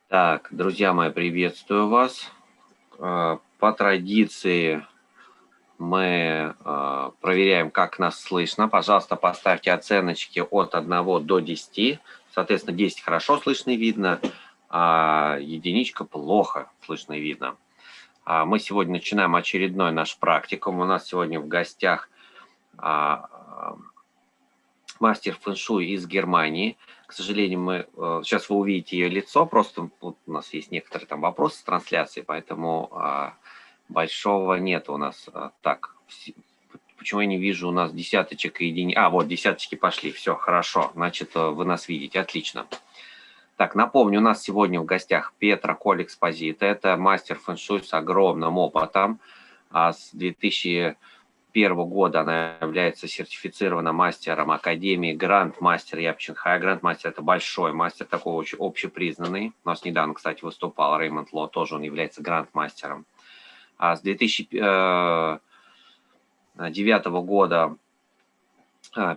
Так, друзья мои, приветствую вас. По традиции мы проверяем, как нас слышно. Пожалуйста, поставьте оценочки от 1 до 10. Соответственно, 10 хорошо слышно и видно, а единичка плохо слышно и видно. Мы сегодня начинаем очередной наш практикум. У нас сегодня в гостях мастер фэн-шуй из Германии. К сожалению, сейчас вы увидите ее лицо, просто вот у нас есть некоторые там вопросы с трансляцией, поэтому большого нет у нас. Так, почему я не вижу у нас десяточек и единиц? Вот десяточки пошли, все, хорошо, значит, вы нас видите, отлично. Так, напомню, у нас сегодня в гостях Петра Колл Экспозито. Это мастер фэн-шуй с огромным опытом. С 2001 года она является сертифицированным мастером Академии Гранд-мастер. Я Чанхай Гранд-мастер – это большой мастер, такой очень общепризнанный. У нас недавно, кстати, выступал Реймонд Ло, тоже он является Гранд-мастером. С 2009 года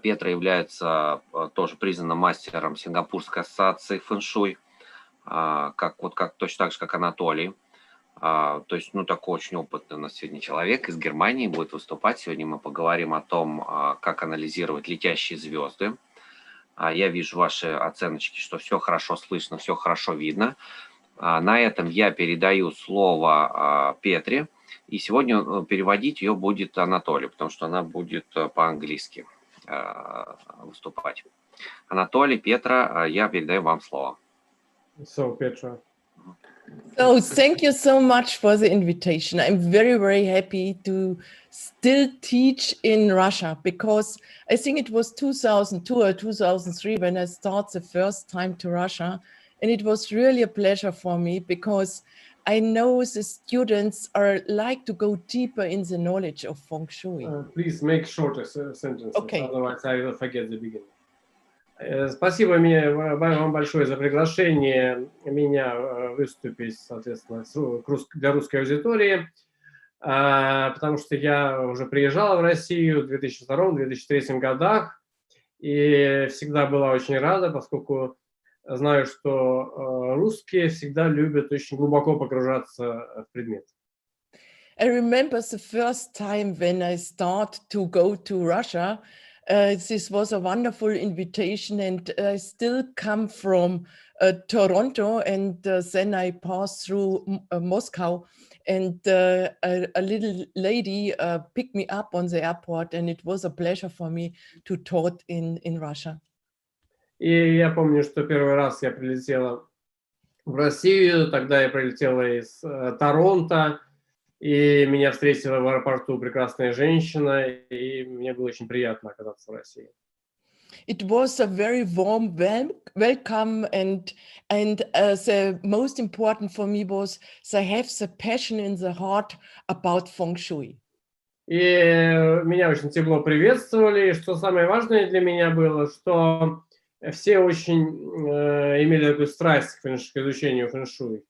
Петра является тоже признанным мастером Сингапурской ассоциации фэн-шуй, точно так же, как Анатолий. То есть, такой очень опытный у нас сегодня человек из Германии будет выступать. Сегодня мы поговорим о том, как анализировать летящие звезды. Я вижу ваши оценочки, что все хорошо слышно, все хорошо видно. На этом я передаю слово Петре. И сегодня переводить ее будет Анатолий, потому что она будет по-английски выступать. Анатолий, Петра, я передаю вам слово. So, Petra. So, thank you so much for the invitation. I'm very, very happy to still teach in Russia because I think it was 2002 or 2003 when I started the first time to Russia. And it was really a pleasure for me because I know the students like to go deeper in the knowledge of Feng Shui. Please make shorter sentences, Okay. Otherwise I will forget the beginning. Спасибо вам большое за приглашение меня выступить, соответственно, для русской аудитории, потому что я уже приезжала в Россию в 2002-2003 годах и всегда была очень рада, поскольку знаю, что русские всегда любят очень глубоко погружаться в предмет. I remember the first time when I started to go to Russia. This was a wonderful invitation, and I still come from Toronto, and then I passed through Moscow, and a little lady picked me up on the airport, and it was a pleasure for me to talk in Russia. И я помню, что первый раз я прилетела в Россию, тогда я прилетела из Торонто, и меня встретила в аэропорту прекрасная женщина, и мне было очень приятно оказаться в России. It was a very warm welcome, and the most important for me was they have the passion in the heart about Feng Shui. И меня очень тепло приветствовали, и что самое важное для меня было, что все очень имели такую страсть к изучению фэн-шуй.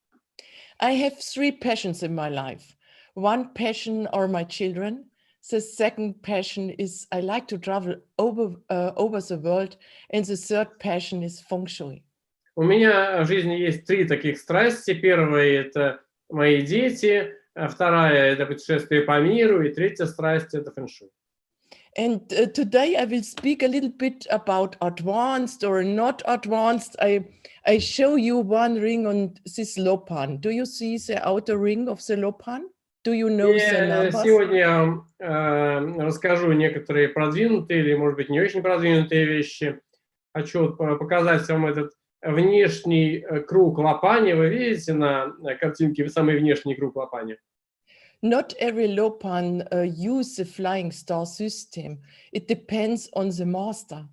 I have 3 passions in my life. One passion are my children. The second passion is I like to travel over the world. And the third passion is Feng Shui. У меня в жизни есть 3 таких страсти. Первая – это мои дети. Вторая – это путешествие по миру. И третья страсть – это фэн-шуй. And today I will speak a little bit about advanced or not advanced. I show you one ring on this lopan. Do you see the outer ring of the lopan? Do you know the numbers? Сегодня я вам расскажу некоторые продвинутые или, может быть, не очень продвинутые вещи. Хочу показать вам этот внешний круг лопани. Вы видите на картинке самый внешний круг лопани? Not every lopan use the flying star system. It depends on the master.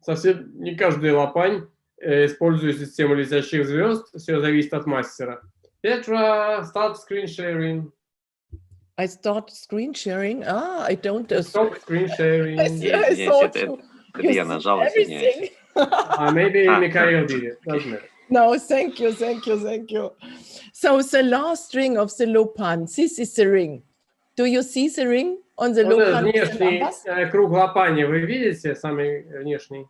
Совсем не каждый лопань использует систему летящих звезд. Все зависит от мастера. Petra, start screen sharing. I start screen sharing. I don't. Stop screen sharing. I thought я нажал, извиняюсь. Maybe Mikhail did it. Doesn't matter. No, thank you. So the last ring of the lopan, this is the ring. Do you see the ring on the lopan? Внешний круг лопани вы видите, самый внешний?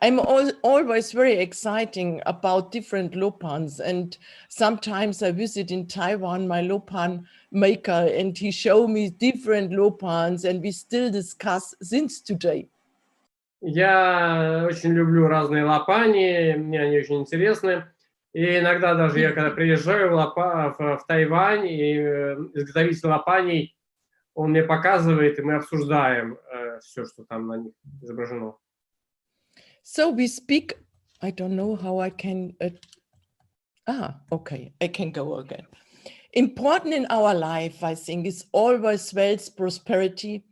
I'm always very exciting about different lopans, and sometimes I visit in Taiwan my lopan maker, and he showed me different lopans, and we still discuss since today. Я очень люблю разные лопани, мне они очень интересны. И иногда даже я, когда приезжаю в Тайвань, и изготовитель лопаней, он мне показывает, и мы обсуждаем все, что там на них изображено. So we speak, I don't know how I can, okay, I can go again. Important in our life, I think, is always wealth, prosperity,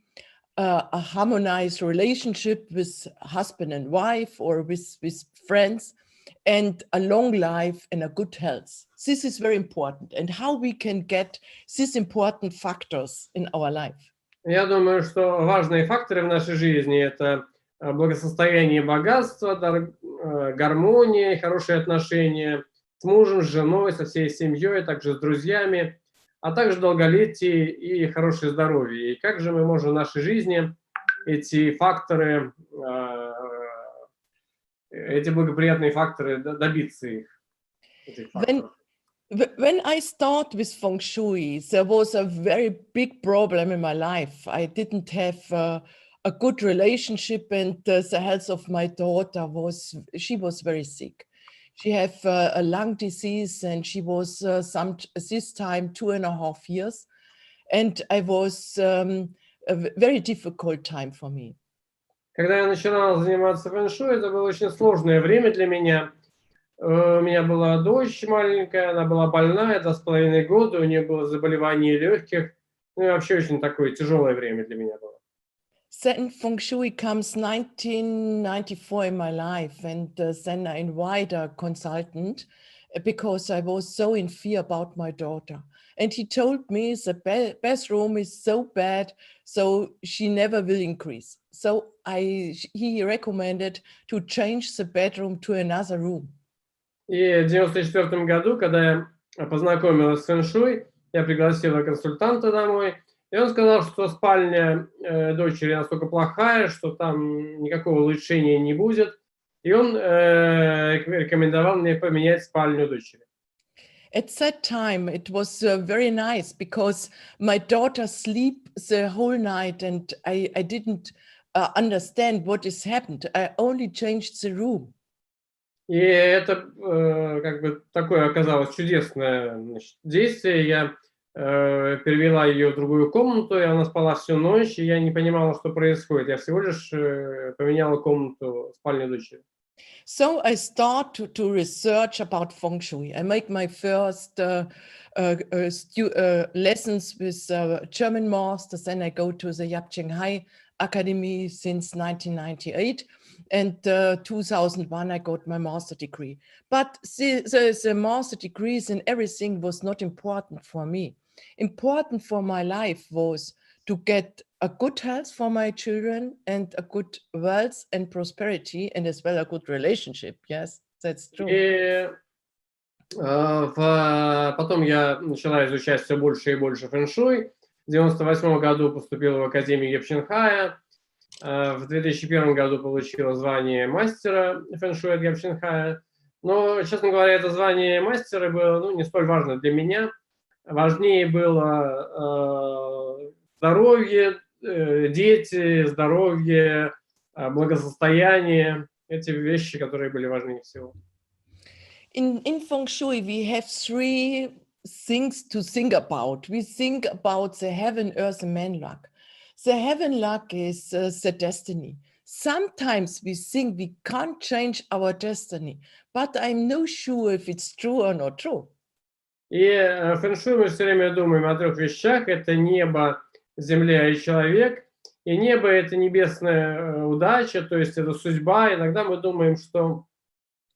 a harmonized relationship with husband and wife or with friends, and a long life and a good health. This is very important, and how we can get these important factors in our life. Я думаю, что важные факторы в нашей жизни – это благосостояние, богатство, гармония, хорошие отношения с мужем, с женой, со всей семьей, также с друзьями, а также долголетие и хорошее здоровье. И как же мы можем в нашей жизни эти факторы, эти благоприятные факторы добиться их? When I start with feng-shui, there was a very big problem in my life. I didn't have a good relationship, and the health of my daughter was very sick. She had a lung disease, and she was this time 2.5 years. And I was a very difficult time for me. Когда я начинал заниматься фэн-шуй, это было очень сложное время для меня. У меня была дочь маленькая, она была больная 2,5 года, у нее было заболевание легких. Ну и вообще очень такое тяжелое время для меня было. Then Feng Shui comes 1994 in my life, and then I invite a consultant because I was so in fear about my daughter. And he told me the bathroom is so bad, so she never will increase. So he recommended to change the bedroom to another room. И в 1994 году, когда я познакомилась с фэн-шуй, я пригласила консультанта домой, и он сказал, что спальня дочери настолько плохая, что там никакого улучшения не будет, и он рекомендовал мне поменять спальню дочери. At that time, it was very nice because my daughter slept the whole night, and I didn't understand what has happened. I only changed the room. И это как бы такое оказалось чудесное, значит, действие. Я перевела ее в другую комнату, и она спала всю ночь, и я не понимала, что происходит. Я всего лишь поменяла комнату, спальню дочери. So I start to research about Feng Shui. I make my first lessons with German masters. Then I go to the Yap Shanghai Academy since 1998. And 2001, I got my master degree. But the master degrees and everything was not important for me. Important for my life was to get a good health for my children and a good wealth and prosperity, and as well a good relationship. Yes, that's true. И потом я начала изучать все больше и больше фэн-шуй. В 1998 году поступила в Академию Яп Сhanghai. В 2001 году получила звание мастера фэн-шуй от Яп Shanghai. Но, честно говоря, это звание мастера было не столь важно для меня. Важнее было здоровье, дети, здоровье, благосостояние. Эти вещи, которые были важнее всего. In Feng Shui, we have 3 things to think about. We think about the heaven, earth, and man luck. The heaven luck is the destiny. Sometimes we think we can't change our destiny, but I'm not sure if it's true or not true. И в фэн-шуй мы все время думаем о 3 вещах. Это небо, земля и человек. И небо – это небесная удача, то есть это судьба. Иногда мы думаем, что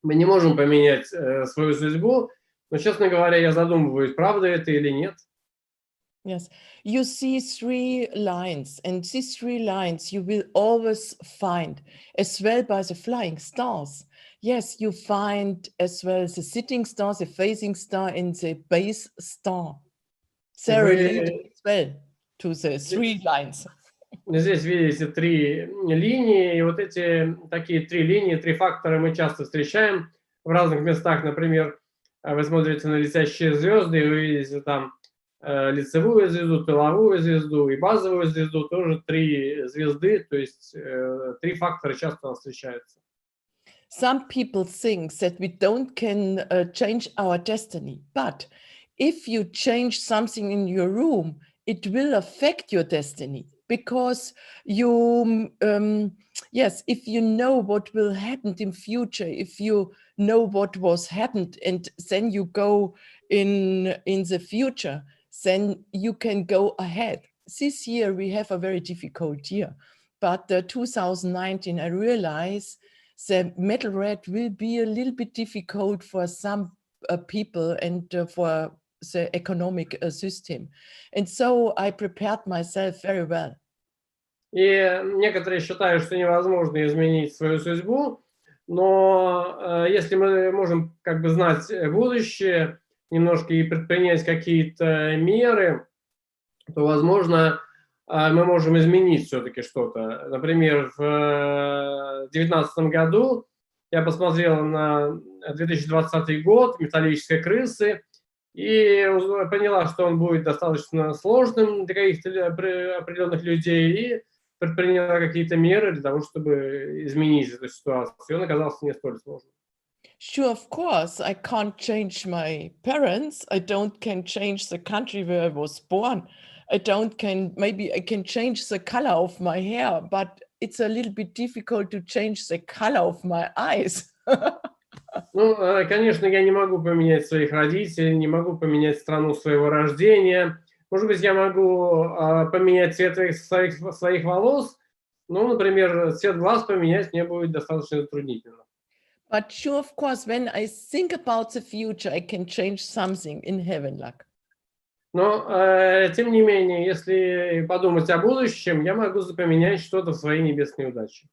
мы не можем поменять свою судьбу. Но, честно говоря, я задумываюсь, правда это или нет. Yes, you see 3 lines, and these 3 lines you will always find as well by the flying stars. Yes, you find as well the sitting star, the facing star, and the base star. They're related as well to the 3 lines. здесь видите три линии, и вот эти такие три линии, три фактора мы часто встречаем в разных местах. Например, вы смотрите на летящие звезды, и вы видите там лицевую звезду, тыловую звезду и базовую звезду, тоже три звезды, то есть три фактора часто у нас встречаются. Some people think that we don't can change our destiny, but if you change something in your room, it will affect your destiny because you, yes, if you know what will happen in future, if you know what was happened, and then you go in the future, then you can go ahead. This year we have a very difficult year, but 2019, I realize the metal red will be a little bit difficult for some people and for the economic system. And so I prepared myself very well. И некоторые считают, что невозможно изменить свою судьбу, но если мы можем как бы знать будущее, немножко и предпринять какие-то меры, то, возможно, мы можем изменить все-таки что-то. Например, в 2019 году я посмотрел на 2020 год «Металлической крысы» и поняла, что он будет достаточно сложным для каких-то определенных людей, и предприняла какие-то меры для того, чтобы изменить эту ситуацию. И он оказался не столь сложным. Sure, of course, I can't change my parents. I don't can change the country where I was born. Maybe I can change the color of my hair, but it's a little bit difficult to change the color of my eyes. Ну, конечно, я не могу поменять своих родителей, не могу поменять страну своего рождения. Может быть, я могу поменять цвет своих волос, но, например, цвет глаз поменять мне будет достаточно затруднительно. But sure, of course, when I think about the future, I can change something in heaven, luck. Но, тем не менее, если подумать о будущем, я могу поменять что-то в своей небесной удаче.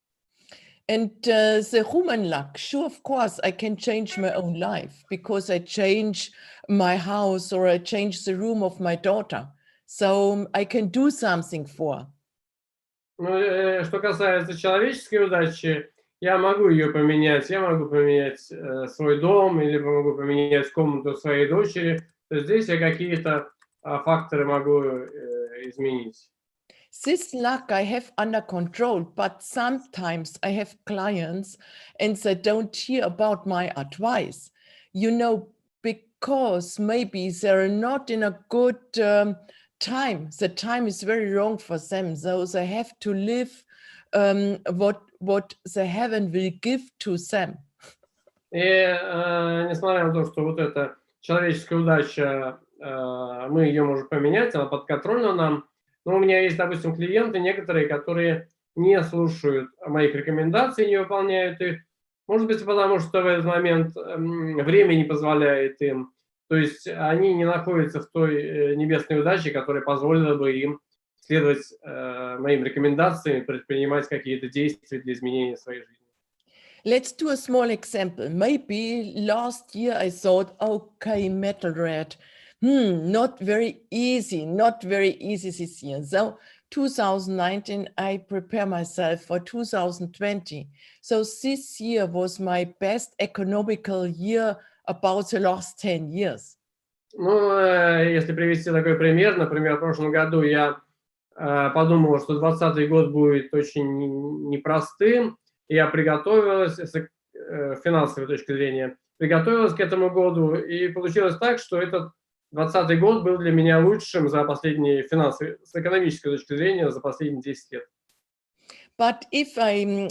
And the human luck, sure, of course, I can change my own life because I change my house or I change the room of my daughter. So I can do something for. Ну, что касается человеческой удачи, я могу ее поменять. Я могу поменять свой дом или могу поменять комнату своей дочери. То есть здесь я какие-то факторы могу изменить. This luck I have under control, but sometimes I have clients and they don't hear about my advice, you know, because maybe they're not in a good time. The time is very wrong for them, so they have to live what the heaven will give to them. И несмотря на то, что вот эта человеческая удача, мы ее можем поменять, она подконтрольна нам. Но у меня есть, допустим, клиенты некоторые, которые не слушают моих рекомендаций, не выполняют их. Может быть, потому что в этот момент время не позволяет им. То есть они не находятся в той небесной удаче, которая позволила бы им следовать моим рекомендациям, предпринимать какие-то действия для изменения своей жизни. Let's do a small example. Maybe last year I thought, okay, metal red. Not very easy this year. So 2019, I prepare myself for 2020. So this year was my best economical year about the last 10 years. Ну, если привести такой пример, например, в прошлом году я подумал, что 2020 год будет очень непростым, и я приготовилась с финансовой точки зрения, приготовилась к этому году, и получилось так, что этот 2020 год был для меня лучшим за последние финансовые, с экономической точки зрения, за последние 10 лет. But if I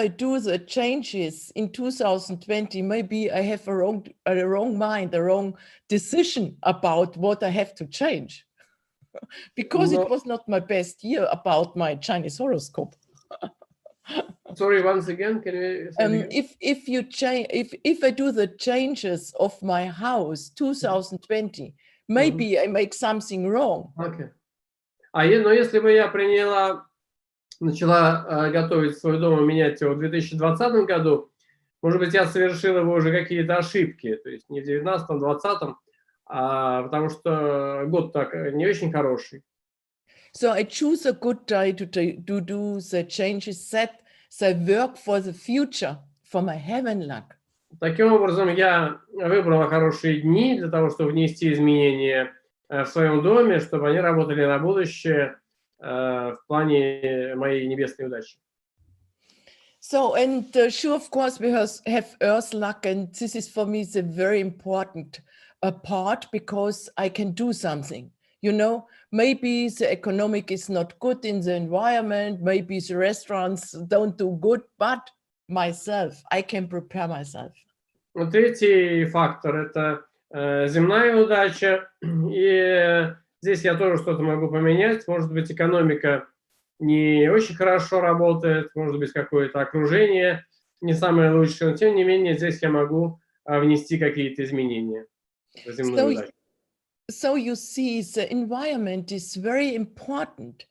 do the changes in 2020, maybe I have a wrong mind, a wrong decision about what I have to change, because it was not my best year about my Chinese horoscope. Sorry, once again, can you say again? If I do the changes of my house 2020, maybe I make something wrong. Okay. Но если бы я начала готовить свой дом и менять его в 2020 году, может быть, я совершила бы уже какие-то ошибки, то есть не в 2019-2020, потому что год так не очень хороший. So I choose a good day to do the changes that work for the future, for my heaven luck. Таким образом, я выбрала хорошие дни для того, чтобы внести изменения в своем доме, чтобы они работали на будущее в плане моей небесной удачи. So, and sure, of course, we have earth luck, and this is for me the very important part, because I can do something. You know, maybe the economic is not good in the environment, maybe the restaurants don't do good, but myself, I can prepare myself. Третий фактор – это земная удача, и здесь я тоже что-то могу поменять. Может быть, экономика не очень хорошо работает, может быть, какое-то окружение не самое лучшее, но тем не менее здесь я могу внести какие-то изменения в земную удачу. So you see, the environment is very important,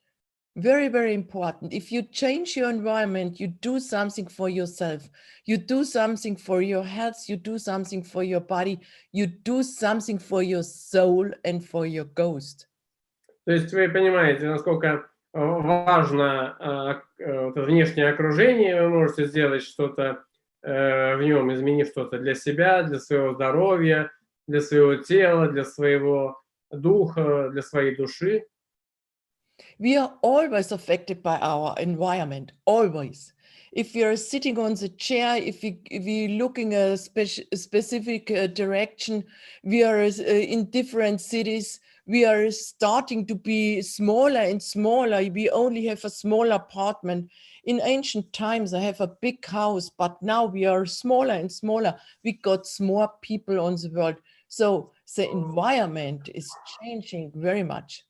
very, very important. If you change your environment, you do something for yourself, you do something for your health, you do something for your body, you do something for your soul and for your ghost. То есть вы понимаете, насколько важно вот это внешнее окружение, вы можете сделать что-то в нем, изменив что-то для себя, для своего здоровья, для своего тела, для своего духа, для своей души. We are always affected by our environment, always. If you're sitting on the chair, if we're looking at a specific direction, we are in different cities, we are starting to be smaller and smaller. We only have a small apartment. In ancient times, I have a big house, but now we are smaller and smaller. We got more people on the world. So the environment is changing very much.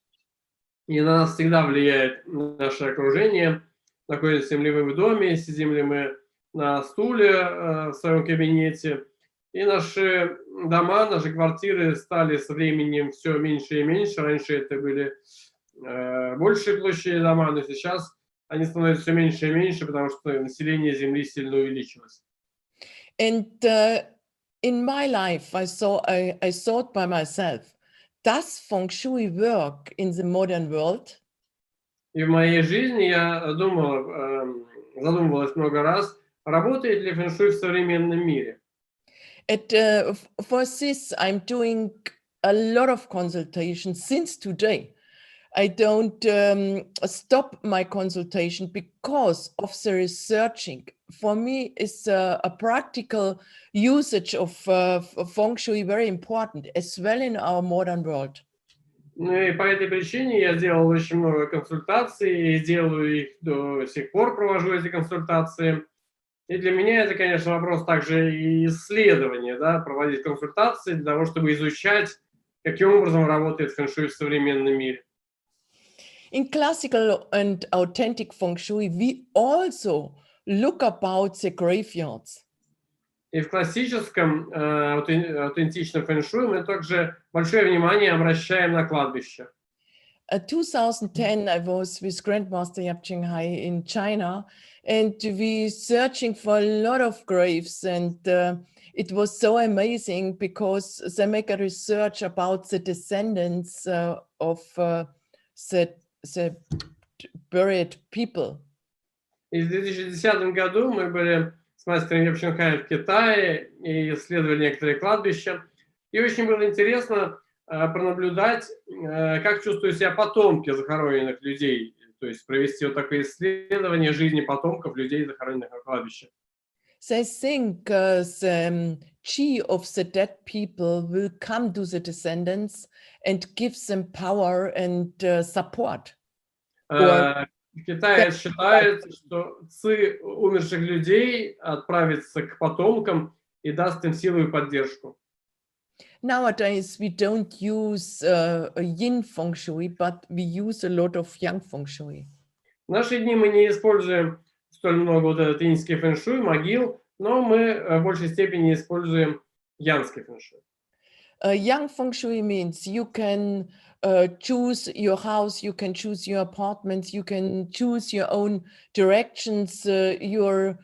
И на нас всегда влияет наше окружение. Находимся ли мы в доме, сидим ли мы на стуле в своем кабинете. И наши дома, наши квартиры стали со временем все меньше и меньше. Раньше это были большие площади дома, но сейчас они становятся все меньше и меньше, потому что население Земли сильно увеличилось. And in my life, I thought by myself, does фэн-шуй work in the modern world? И в моей жизни я задумывалась много раз, работает ли фэн-шуй в современном мире. For this, I'm doing a lot of consultations since today. I don't stop my consultation because of the researching. For me, it's a practical usage of фэн-шуй very important, as well in our modern world. Ну и по этой причине я сделал очень много консультаций, и делаю их до сих пор, провожу эти консультации. И для меня это, конечно, вопрос также и исследования, да, проводить консультации для того, чтобы изучать, каким образом работает фэн-шуй в современном мире. In classical and authentic фэн-шуй, we also look about the graveyards. И в классическом аутентичном фэн-шуй мы также большое внимание обращаем на кладбище. In 2010, I was with Grandmaster Yap Hai in China, and we searching for a lot of graves, and it was so amazing because they make a research about the descendants of the buried people. И в 2010 году мы были с мастером Яп Хаем в Китае и исследовали некоторые кладбища. И очень было интересно пронаблюдать, как чувствуют себя потомки захороненных людей, то есть провести вот такое исследование жизни потомков людей, захороненных на кладбище. They think the chi of the dead people will come to the descendants and give them power and support. В Китае считают, что ци умерших людей отправится к потомкам и даст им силу и поддержку. Nowadays, we don't use yin фэн-шуй, but we use a lot of yang фэн-шуй. В наши дни мы не используем столь много вот этот иньский фэн-шуй, могил, но мы в большей степени используем янский фэн-шуй. Yang фэн-шуй means you can choose your house, you can choose your apartments, you can choose your own directions, your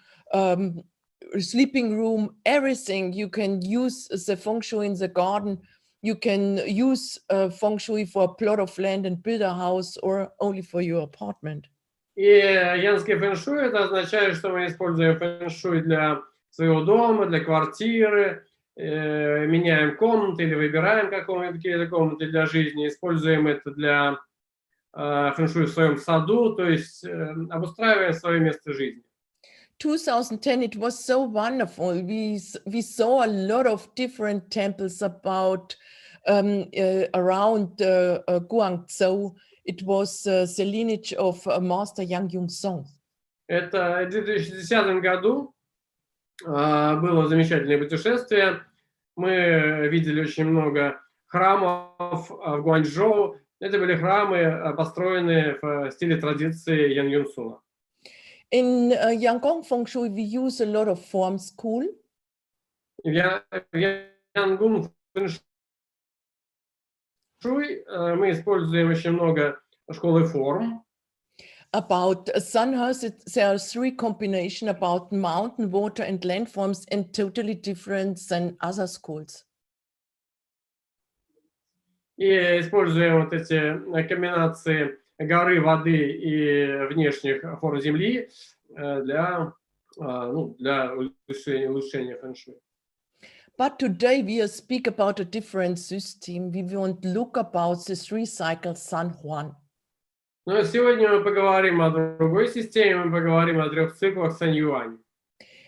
sleeping room, everything. You can use the фэн-шуй in the garden. You can use feng shui for a plot of land and build a house or only for your apartment. И янский фэн-шуй это означает, что мы используем фэн-шуй для своего дома, для квартиры, меняем комнаты или выбираем какие-то комнаты для жизни, используем это для фэн-шуй в своем саду, то есть обустраиваем свое место жизни. 2010, it was so wonderful. We saw a lot of different temples around Guangzhou. It was the lineage of Master Yang Yung Song. Это в 2010 году было замечательное путешествие. Мы видели очень много храмов в Гуанчжоу. Это были храмы, построенные в стиле традиции Ян Юнсуна. In Yangon Feng Shui, we use a lot of form school. В Янгун Фэн Шуй мы используем очень много школы форм. About Sunhouse, there are 3 combinations about mountain, water, and land forms, and totally different than other schools. И используем вот эти комбинации горы, воды и внешних форм Земли для улучшения фэн-шуй. But today we speak about a different system. We won't look about the 3 cycles San Juan. Но сегодня мы поговорим о другой системе, мы поговорим о 3 циклах Сан-Юань.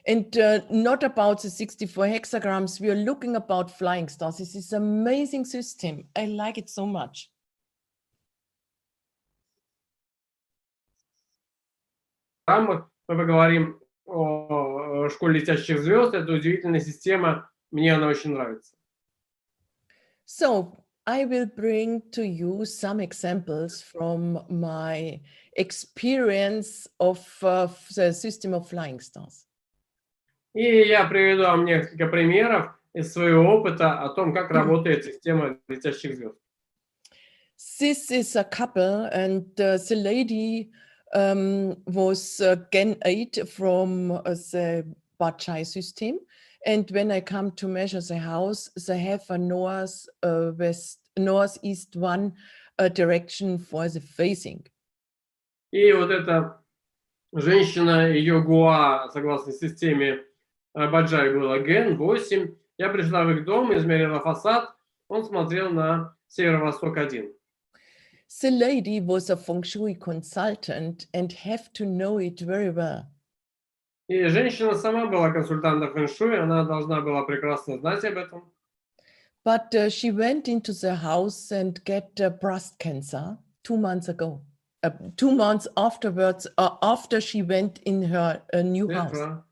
And not about the 64 hexagrams. We are looking about flying stars. This is an amazing system. I like it so much. Мы поговорим о школе летящих звезд. Это удивительная система. Мне она очень нравится. So I will bring to you some examples from my experience of the system of flying stars. И я приведу вам несколько примеров из своего опыта о том, как работает система летящих звезд. This is a couple, and the lady was Gen 8 from the Ba-czы system. And when I come to measure the house, they have a northeast one direction for the facing. И вот эта женщина, ее ГУА, согласно системе Ба-цзы, было Ген 8. Я пришла в их дом, измерила фасад, он смотрел на северо-восток 1. The lady was a feng shui consultant and have to know it very well. И женщина сама была консультантом фэн-шуй, она должна была прекрасно знать об этом. But she went into the house and get breast cancer 2 months ago. 2 months afterwards, after she went in her new house. Петра.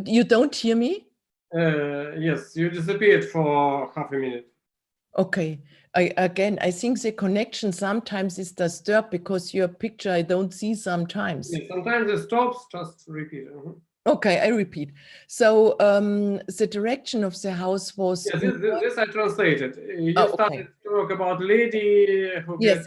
You don't hear me? Yes, you disappeared for half a minute. Okay. I think the connection sometimes is disturbed because your picture I don't see sometimes. Yes, sometimes it stops, just repeat. Okay, I repeat. So the direction of the house was... Yes, this I translated. You started to talk about lady who Yes,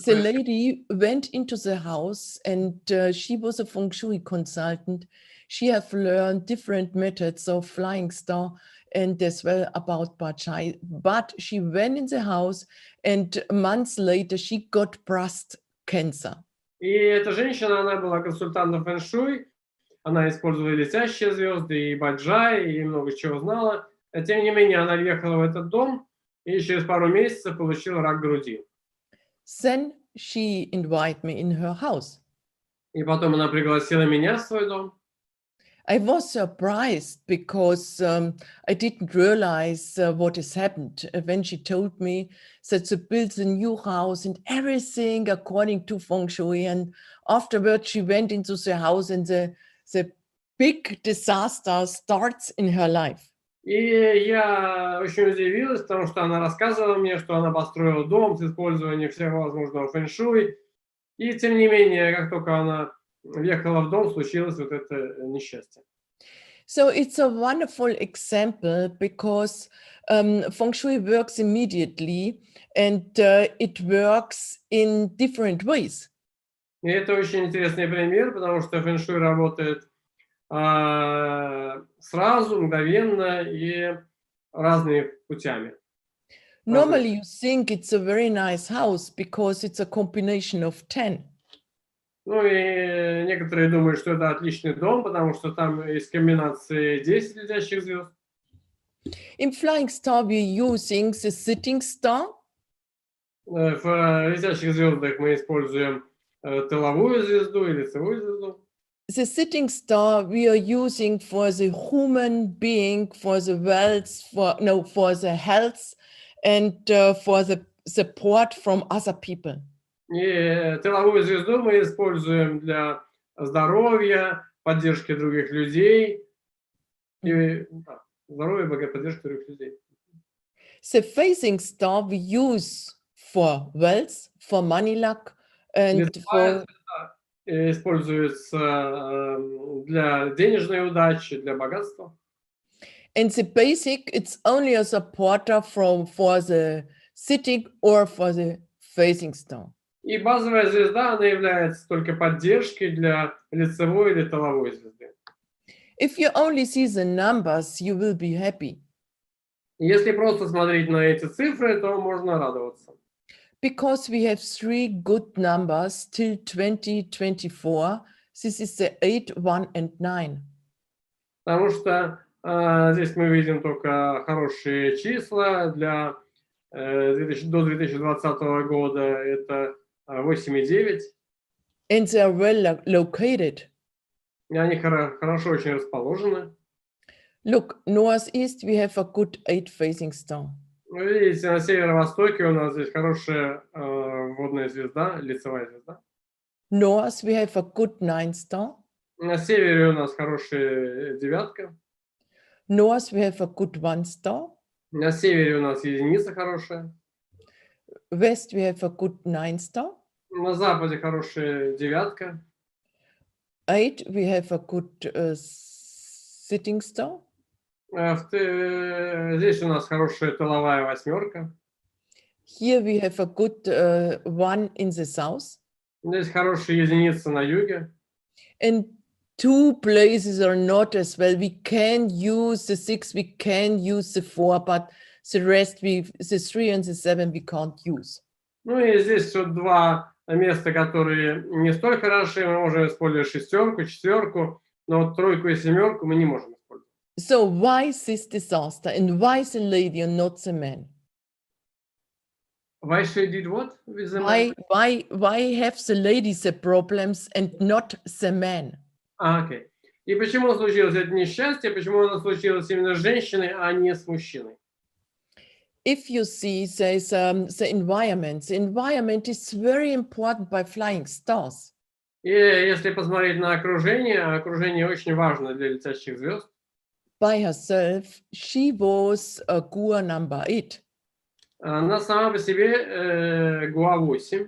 the lady went into the house and she was a feng shui consultant. She have learned different methods of flying star and as well about Ba-czы. But she went in the house and months later she got breast cancer. И эта женщина, она была консультантом фэн-шуй, она использовала летящие звезды и Ба-цзы, и много чего знала. Тем не менее, она въехала в этот дом и через пару месяцев получила рак груди. Then she invited me in her house. И потом она пригласила меня в свой дом. I was surprised because I didn't realize what has happened when she told me that she built a new house and everything according to feng shui. And afterwards she went into the house and the big disaster starts in her life. И я очень удивилась, потому что она рассказывала мне, что она построила дом с использованием всевозможного фэн-шуй. И тем не менее, как только она въехала в дом, случилось вот это несчастье. So it's a wonderful example because feng shui works immediately and it works in different ways. И это очень интересный пример, потому что фэн-шуй работает сразу, мгновенно, и разными путями. Normally, you think it's a very nice house because it's a combination of 10. Ну и некоторые думают, что это отличный дом, потому что там есть комбинации 10 летящих звезд. In Flying Star, we're using the sitting star, В летящих звездах мы используем тыловую звезду и лицевую звезду. the sitting star we are using for the human being, for the wealth, for the health, and for the support from other people. И тыловую звезду мы используем для здоровья, поддержки других людей. И здоровья, поддержки других людей. The facing star we use for wealth, for money luck, and for используется для денежной удачи, для богатства. and the basic it's only a supporter for the sitting or for the facing star. И базовая звезда, она является только поддержкой для лицевой или тыловой звезды. If you only see the numbers, you will be happy. Если просто смотреть на эти цифры, то можно радоваться. Because we have 3 good numbers till 2024. This is the 8, 1, and 9. Потому что здесь мы видим только хорошие числа для до 2020 года. Это 8 и 9. And they are well located. И они хорошо очень расположены. Look, northeast, we have a good 8 facing star. Вы видите, на северо-востоке у нас здесь хорошая водная звезда, лицевая звезда. North, we have a good 9 star. На севере у нас хорошая девятка. North, we have a good 1 star. На севере у нас единица хорошая. West, we have a good 9 star. На западе хорошая девятка. 8, we have a good sitting star. Здесь у нас хорошая тыловая восьмерка. Here we have a good 1 in the south. Здесь хорошая единица на юге. And 2 places are not as well. We can use the 6, we can use the 4, but the rest, the 3 and the 7, we can't use. Ну и здесь вот два места, которые не столь хороши. Мы можем использовать шестерку, четверку, но вот тройку и семерку мы не можем использовать. So why this disaster? And why the lady and not the man? Why she did what with the man? Why have the ladies the problems and not the man? Окей. И почему случилось это несчастье? Почему оно случилось именно с женщиной, а не с мужчиной? If you see, there's the environment is very important by flying stars. И если посмотреть на окружение, окружение очень важно для летящих звезд. By herself, she was a Gua number 8. Она сама по себе Гуа 8.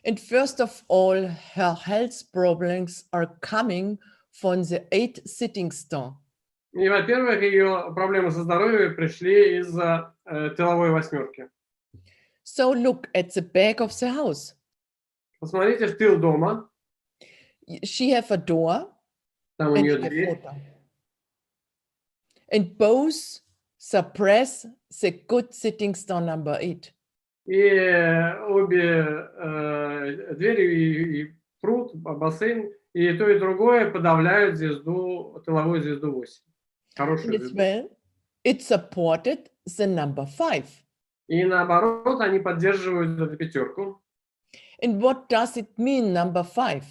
And first of all, her health problems are coming from the 8 sitting star. И, во-первых, ее проблемы со здоровьем пришли из-за тыловой восьмерки. So look at the back of the house. Посмотрите в тыл дома. She have a door. Там у And нее she have дверь. water. And both suppress the good sitting star number 8. И обе двери, и пруд, бассейн, и то, и другое подавляют звезду, тыловую звезду 8. Хорошую And as звезду. well, it supported the number 5. И наоборот, они поддерживают эту пятерку. And what does it mean, number 5?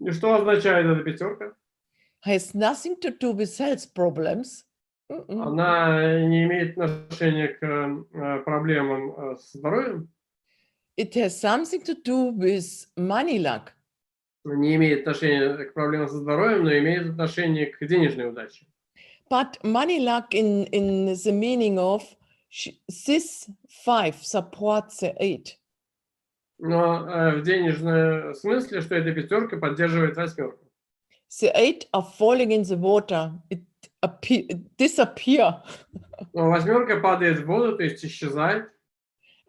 И что означает эта пятерка? Has nothing to do with health problems. Она не имеет отношения к проблемам с здоровьем. It has something to do with money luck. Не имеет отношения к проблемам со здоровьем, но имеет отношение к денежной удаче. But money luck in the meaning of this 5 supports the 8. Но в денежном смысле, что эта пятерка поддерживает восьмерку. The 8 are falling in the water. It disappear. Но восьмерка падает в воду, то есть исчезает.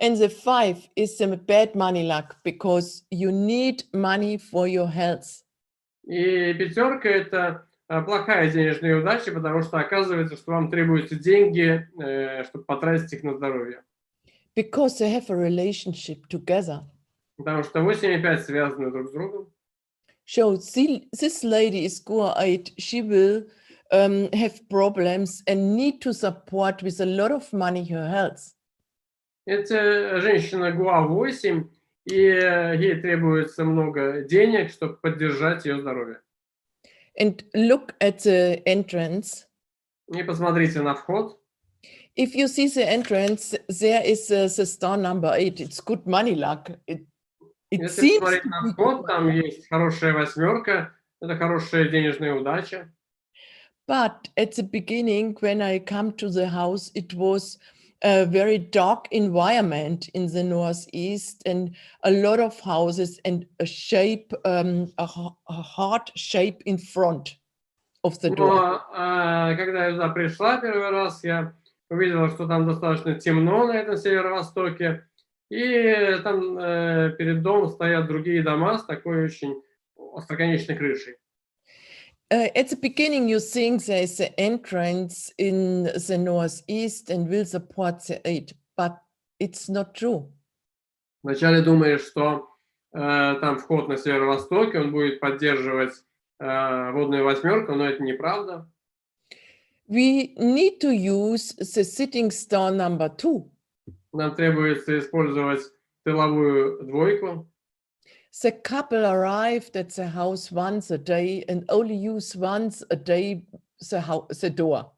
And the 5 is the bad money luck because you need money for your health. И пятерка – это плохая денежная удача, потому что оказывается, что вам требуются деньги, чтобы потратить их на здоровье. Because they have a relationship together. Потому что 8 и 5 связаны друг с другом. So this lady is Gua 8, she will have problems and need to support with a lot of money her health. Это женщина Гуа 8, и ей требуется много денег, чтобы поддержать ее здоровье. And look at the entrance. И посмотрите на вход. If you see the entrance, there is the star number 8. It's good money luck. It Если seems посмотреть to на be вход, good там money luck. есть хорошая восьмерка, это хорошая денежная удача. But at the beginning, when I come to the house, it was a very dark environment in the northeast and a lot of houses and a shape, a hard shape in front of the door. Но когда я туда пришла первый раз, я увидела, что там достаточно темно на этом северо-востоке, и там перед домом стоят другие дома с такой очень остроконечной крышей. At the beginning, you think there is an entrance in the northeast and will support the 8, but it's not true. Вначале думаешь, что там вход на северо-востоке, он будет поддерживать водную восьмерку, но это неправда. We need to use the sitting star number 2. Нам требуется использовать тыловую двойку. The couple arrived at the house once a day and only use once a day the door.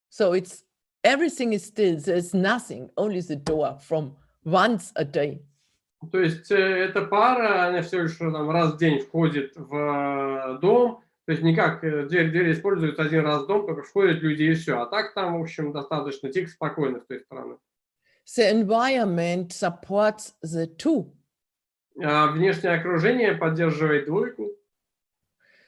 So it's everything is still, there's nothing, only the door from once a day. То есть эта пара, она все лишь там раз в день входит в дом, то есть никак, дверь используется один раз в дом, только входят люди и все. А так там, в общем, достаточно тихо, спокойно с той стороны. The environment supports the 2. Внешнее окружение поддерживает двойку.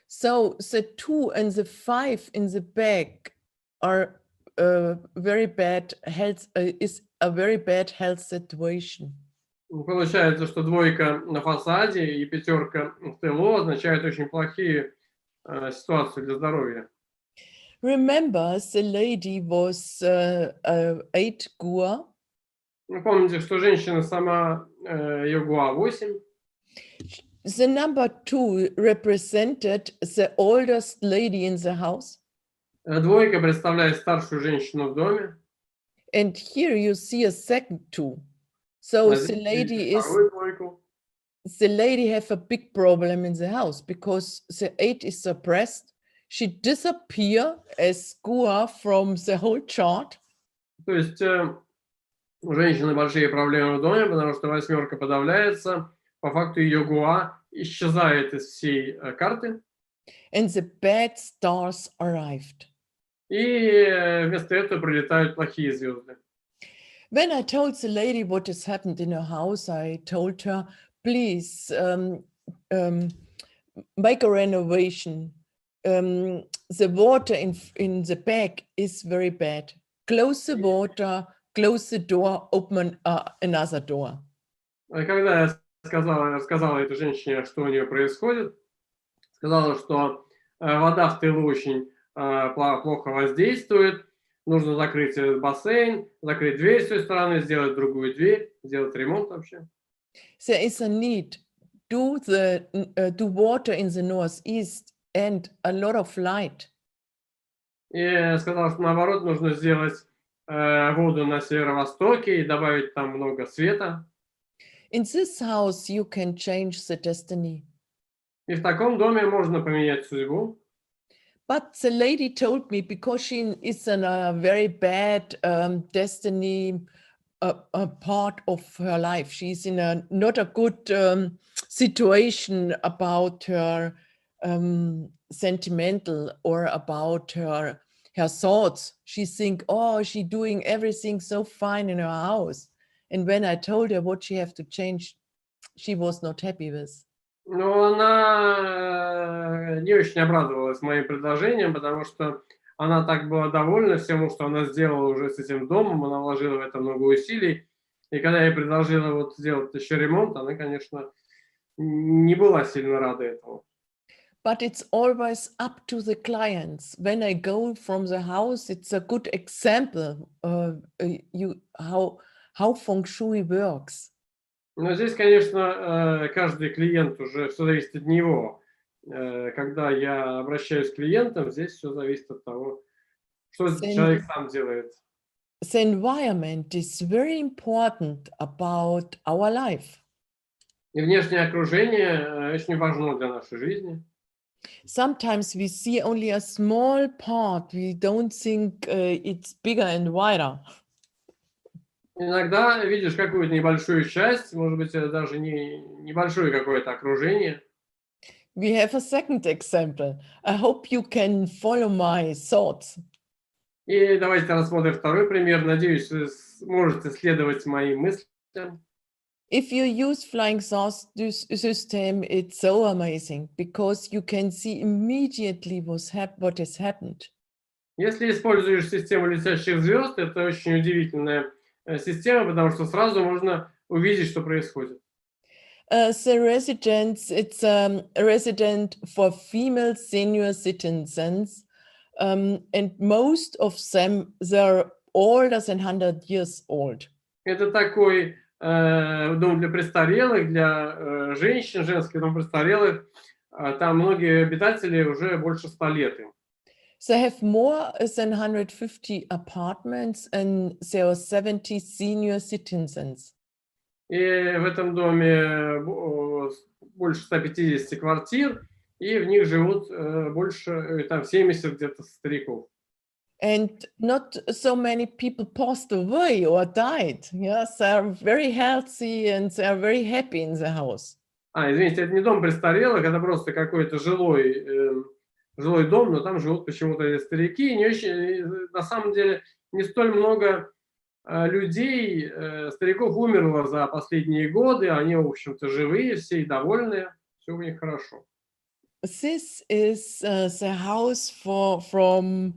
So the 2 and the 5 in the back are very bad health, is a very bad health situation. Получается, что двойка на фасаде и пятерка в тылу означают очень плохие ситуации для здоровья. Remember, the lady was 8 Gua. Вы помните, что женщина сама ее Гуа 8. The number 2 represented the oldest lady in the house. Двойка представляет старшую женщину в доме. And here you see a second 2. So the lady have a big problem in the house because the 8 is suppressed. She disappear as Gua from the whole chart. То есть у женщины большие проблемы в доме, потому что восьмерка подавляется. По факту ее Гуа исчезает из всей карты. And the bad stars arrived. И вместо этого прилетают плохие звезды. When I told the lady what has happened in her house, I told her, please make a renovation. The water in the back is very bad. Close the water, close the door, open another door. Когда я рассказала этой женщине, что у нее происходит, сказала, что вода в тылу очень плохо воздействует, нужно закрыть этот бассейн, закрыть дверь с той стороны, сделать другую дверь, сделать ремонт вообще. There is a need. Do water in the northeast and a lot of light. И сказала, что наоборот нужно сделать воду на северо-востоке и добавить там много света. In this house you can change the destiny. И в таком доме можно поменять судьбу. But the lady told me, because she is in a very bad destiny part of her life. She's in not a good situation about her sentimental or about her thoughts. She think, oh, she's doing everything so fine in her house. And when I told her what she have to change, she was not happy with. Но она не очень обрадовалась моим предложением, потому что она так была довольна всему, что она сделала уже с этим домом, она вложила в это много усилий. И когда я предложила вот сделать еще ремонт, она, конечно, не была сильно рада этому. But it's always up to the clients. When I go from the house, it's a good example how feng-shui works. Но здесь, конечно, каждый клиент уже, все зависит от него. Когда я обращаюсь к клиентам, здесь все зависит от того, что человек сам делает. The environment is very important about our life. И внешнее окружение очень важно для нашей жизни. Sometimes we see only a small part. We don't think it's bigger and wider. Иногда видишь какую-то небольшую часть, может быть, это даже не небольшое какое-то окружение. We have a second example. I hope you can follow my thoughts. И давайте рассмотрим второй пример. Надеюсь, вы сможете следовать моим мыслям. If you use flying saucer system, it's so amazing because you can see immediately what has happened. Если используешь систему летящих звезд, это очень удивительная система, потому что сразу можно увидеть, что происходит. The residents, it's a resident for female senior citizens, and most of them, they're older than 100 years old. Это такой дом для престарелых, для женщин, женский дом престарелых. Там многие обитатели уже больше 100 лет им. They have more than 150 apartments and there are 70 senior citizens. И в этом доме больше 150 квартир, и в них живут больше, там 70 где-то стариков. And not so many people passed away or died. Yes, they are very healthy and they are very happy in the house. Извините, это не дом престарелых, это просто какой-то жилой дом, но там живут почему-то старики. Не очень, на самом деле, не столь много людей, стариков умерло за последние годы. Они, в общем-то, живые, все и довольные, все у них хорошо. This is the house from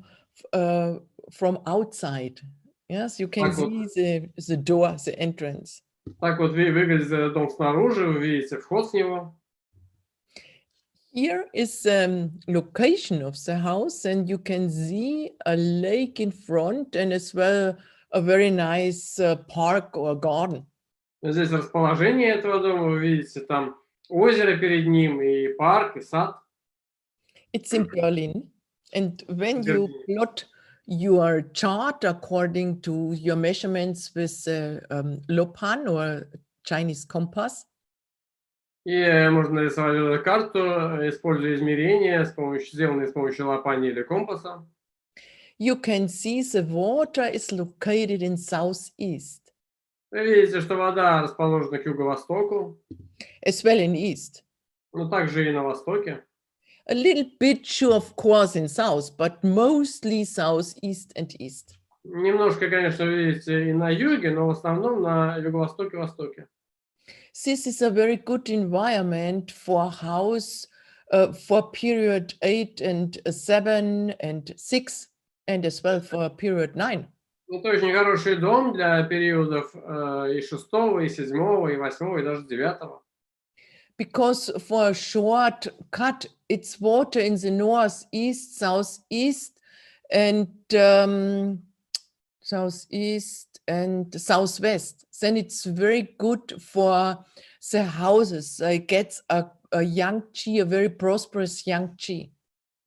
outside. Yes, you can see the door, the entrance. Так вот выглядит этот дом снаружи, вы видите вход с него. Here is the location of the house, and you can see a lake in front and as well a very nice park or garden. Здесь расположение этого дома, вы видите, там озеро перед ним, и парк, и сад. It's in Berlin, and when you plot your chart according to your measurements with Lopan or Chinese compass, И можно нарисовать эту карту, используя измерения, сделанные с помощью лопани или компаса. you can see the water is located in southeast. Вы видите, что вода расположена к юго-востоку, As well in east. но также и на востоке. A little bit sure, of course, in south, but mostly southeast and east. Немножко, конечно, видите и на юге, но в основном на юго-востоке и востоке. This is a very good environment for house for period 8 and 7 and 6 and as well for period 9. Это очень хороший дом для периодов и 6, и 7, и 8, и даже 9. Because for a short cut, it's water in the northeast, southeast, and southeast and southwest. Then it's very good for the houses. It gets a young chi, a very prosperous young chi.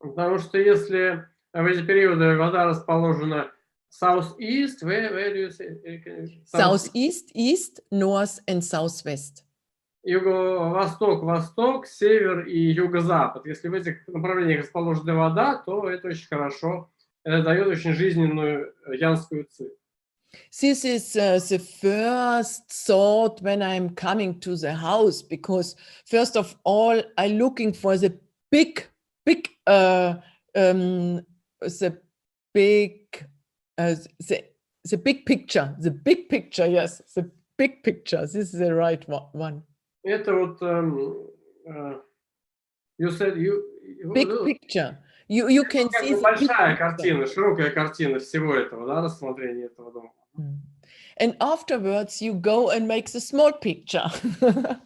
Потому что если в эти периоды вода расположена southeast, where do you say? Southeast, east, north, and southwest. Юго-восток, восток, север и юго-запад. Если в этих направлениях расположена вода, то это очень хорошо. Это дает очень жизненную янскую ци. This is the first thought when I'm coming to the house, because first of all, I'm looking for the big picture. Yes, the big picture. This is the right one. Это вот you said big picture. You can see большая картина, широкая картина всего этого, да, рассмотрения этого дома. And afterwards, you go and make the small picture.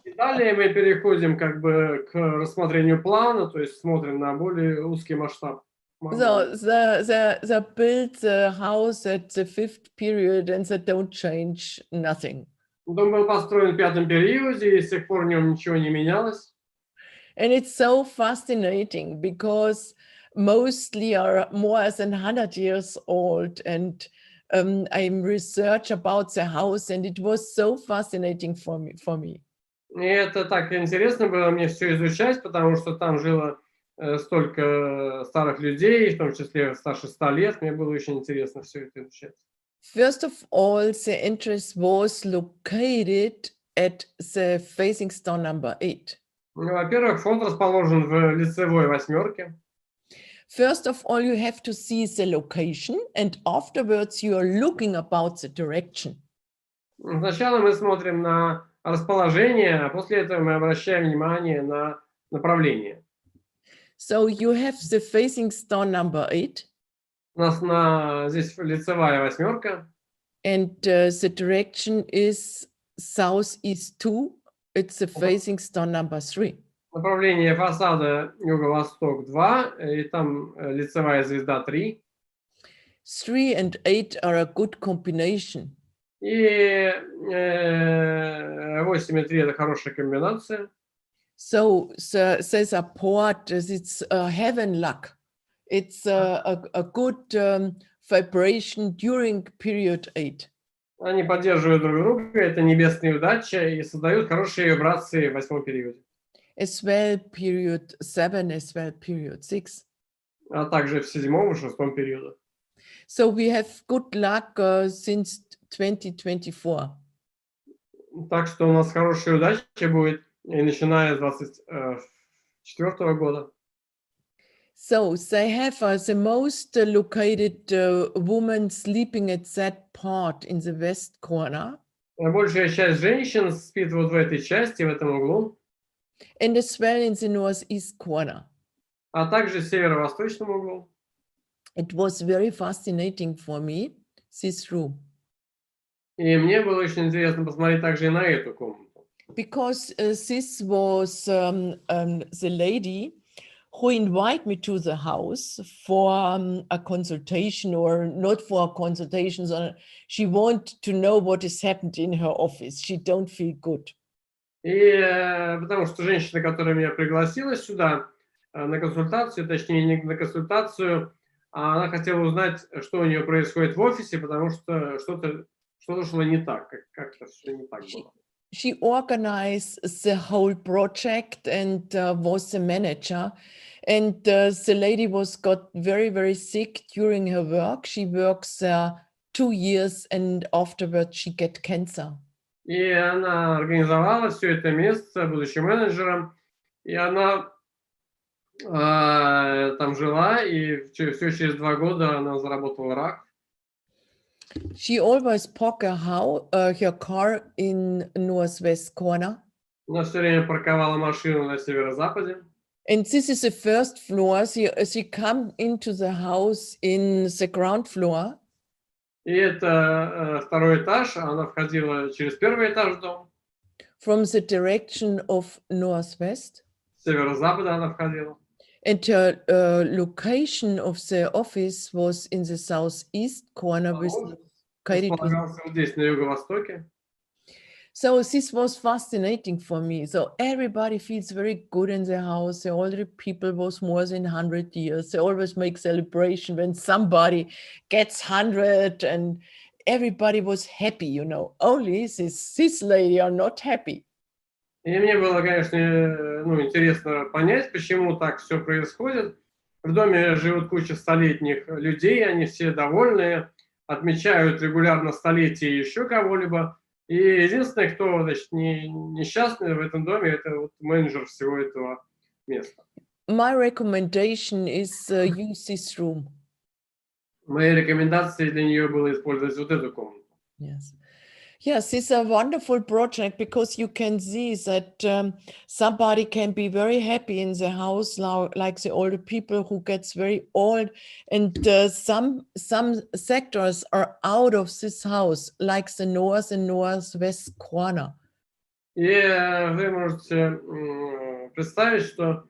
И далее мы переходим как бы к рассмотрению плана, то есть смотрим на более узкий масштаб. So they build the house at the 5th period and they don't change nothing. Дом был построен в 5-м периоде, и с тех пор в нем ничего не менялось. And it's so fascinating because mostly are more than 100 years old. And I'm research about the house, and it was so fascinating for me. И это так интересно было мне все изучать, потому что там жило столько старых людей, в том числе старше 100 лет. Мне было очень интересно все это изучать. First of all, the entrance was located at the facing stone number 8. Ну, во-первых, фонд расположен в лицевой 8-ке. First of all, you have to see the location, and afterwards you are looking about the direction. Сначала мы смотрим на расположение, а после этого мы обращаем внимание на направление. So you have the facing stone number 8. У нас здесь лицевая 8-ка. And the direction is southeast 2. It's the facing stone number 3. Направление фасада юго-восток 2, и там лицевая звезда 3. 3 and 8 are a good combination. И 8 и 3 это хорошая комбинация. So the support, it's heaven luck. It's a good vibration during period 8. Они поддерживают друг друга, это небесные удачи и создают хорошие вибрации в 8-м периоде. As well period 7, as well period 6. А также в 7-м и 6-м периодах. So we have good luck since 2024. Так что у нас хорошая удача будет, и начиная с 2024 года. So they have the most located woman sleeping at that part in the west corner. Большая часть женщин спит вот в этой части, в этом углу. And as well in the northeast corner. А также в северо-восточном углу. It was very fascinating for me, this room. И мне было очень интересно посмотреть также и на эту комнату. Because this was the lady who invited me to the house for a consultation, or not for a consultation. She wanted to know what has happened in her office. She don't feel good. И потому что женщина, которая меня пригласила сюда на консультацию, точнее не на консультацию, а она хотела узнать, что у нее происходит в офисе, потому что что-то шло не так, как-то все не так было. She organized the whole project and was the manager. And the lady got very, very sick during her work. She works 2 years and afterwards she get cancer. И она организовала все это место, будучи менеджером, и она там жила, и все через 2 года она заработала рак. She always parked her car in northwest corner. Она все время парковала машину на северо-западе. And this is the first floor. She come into the house in the ground floor. И это 2-й этаж, она входила через 1-й этаж в дом. From the direction of northwest. С северо-запада она входила. And her location of the office was in the southeast corner. Располагался вот здесь, на юго-востоке. So this was fascinating for me. So everybody feels very good in the house. The older people was more than 100 years. They always make celebration when somebody gets 100, and everybody was happy, you know. Only this lady are not happy. И мне было, конечно, интересно понять, почему так все происходит. В доме живут куча столетних людей, они все довольные, отмечают регулярно столетие еще кого-либо. И единственное, кто, значит, несчастный в этом доме, это вот менеджер всего этого места. My recommendation is use this room. Моей рекомендацией для нее было использовать вот эту комнату. Yes. Yes, it's a wonderful project because you can see that somebody can be very happy in the house, like the older people who gets very old, and some sectors are out of this house, like the north and northwest corner. И вы можете представить, что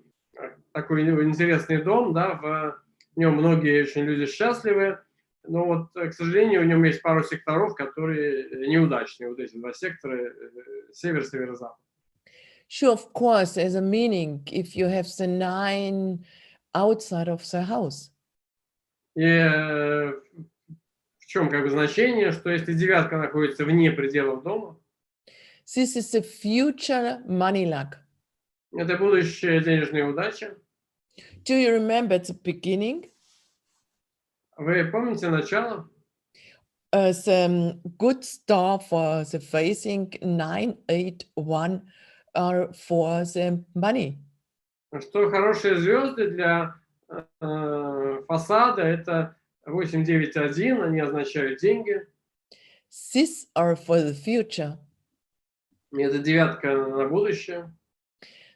такой интересный дом, да, в нем многие очень люди счастливы, но вот, к сожалению, в нем есть пару секторов, которые неудачные, вот эти два сектора, север, северо-запад. Sure, of course, there's a meaning if you have the 9 outside of the house. И в чем как бы значение, что если девятка находится вне пределов дома, This is the future money luck. это будущая денежная удача. Do you remember the beginning? Вы помните начало? The good star for the facing 981 are for the money. Что хорошие звезды для фасада — это 891, они означают деньги. These are for the future. И это девятка на будущее.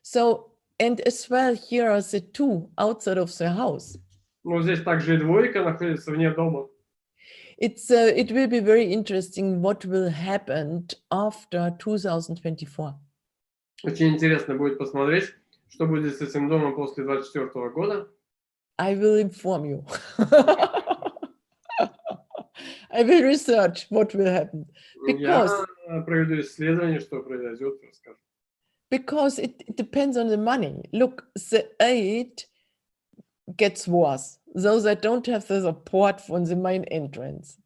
So, and as well, here are the 2 outside of the house. Но здесь также и двойка находится вне дома. It will be very interesting what will happen after 2024. Очень интересно будет посмотреть, что будет с этим домом после 2024 года. I will inform you. I will research what will happen. Я проведу исследование, что произойдет, расскажу. Because it depends on the money. Look, the 8 gets worse. Those that don't have the support from the main entrance.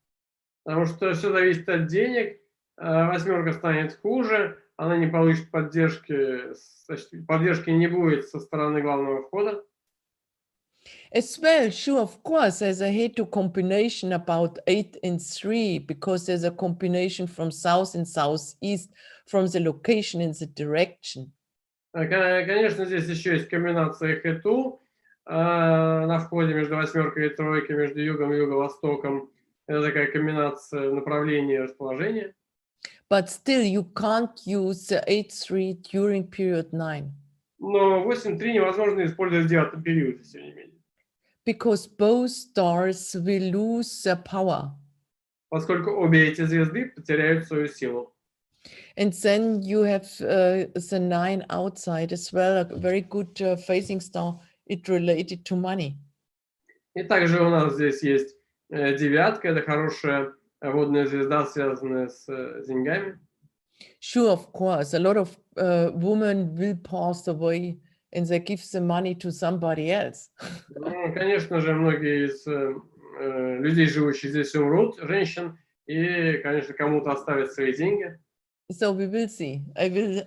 Потому что все зависит от денег. Восьмерка станет хуже, она не получит поддержки не будет со стороны главного входа. As well, sure, of course, there's a hate to combination about 8 and 3 because there's a combination from south and southeast from the location and the direction. Конечно, здесь еще есть комбинация хэту на входе между восьмеркой и тройкой, между югом и юго-востоком. Это такая комбинация направления и расположения. But still, you can't use the 8-3 during period 9. Но 8-3 невозможно использовать в девятом периоде, тем не менее. Because both stars will lose their power. Поскольку обе эти звезды потеряют свою силу. And then you have the 9 outside as well, a very good facing star. It related to money. И также у нас здесь есть девятка, это хорошая водная звезда, связанная с деньгами. Sure, of course, a lot of women will pass away and they give the money to somebody else. Ну, конечно же, многие из людей, живущих здесь, умрут, женщин, и, конечно, кому-то оставят свои деньги. So we will see. I will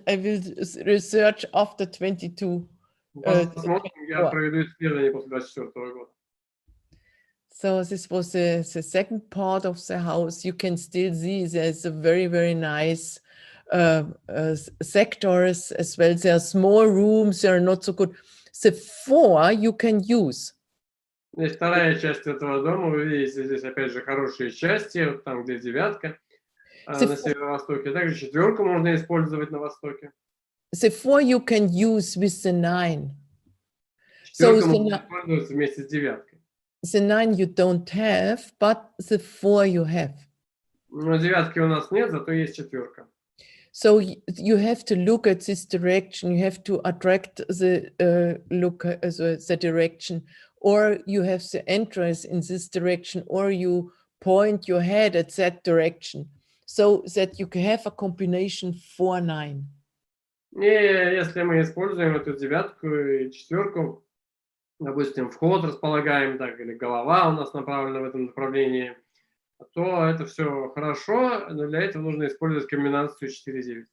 research after 22. Посмотрим, я проведу исследование после 2024 года. So this was the second part of the house. You can still see there's a very, very nice sectors as well. There are small rooms, they are not so good. The 4 you can use. Здесь вторая часть этого дома, вы видите, здесь опять же хорошие части, вот там, где девятка, на северо-востоке. Также четверку можно использовать на востоке. The 4 you can use with the 9. Четверка можно использовать вместе с девяткой. The 9 you don't have, but the 4 you have. Но девятки у нас нет, зато есть четверка. So you have to look at this direction. You have to attract the look the direction, or you have the entrance in this direction, or you point your head at that direction, so that you can have a combination 4-9. И если мы используем эту девятку и четверку, допустим, вход располагаем так, или голова у нас направлена в этом направлении, то это все хорошо, но для этого нужно использовать комбинацию 4-9.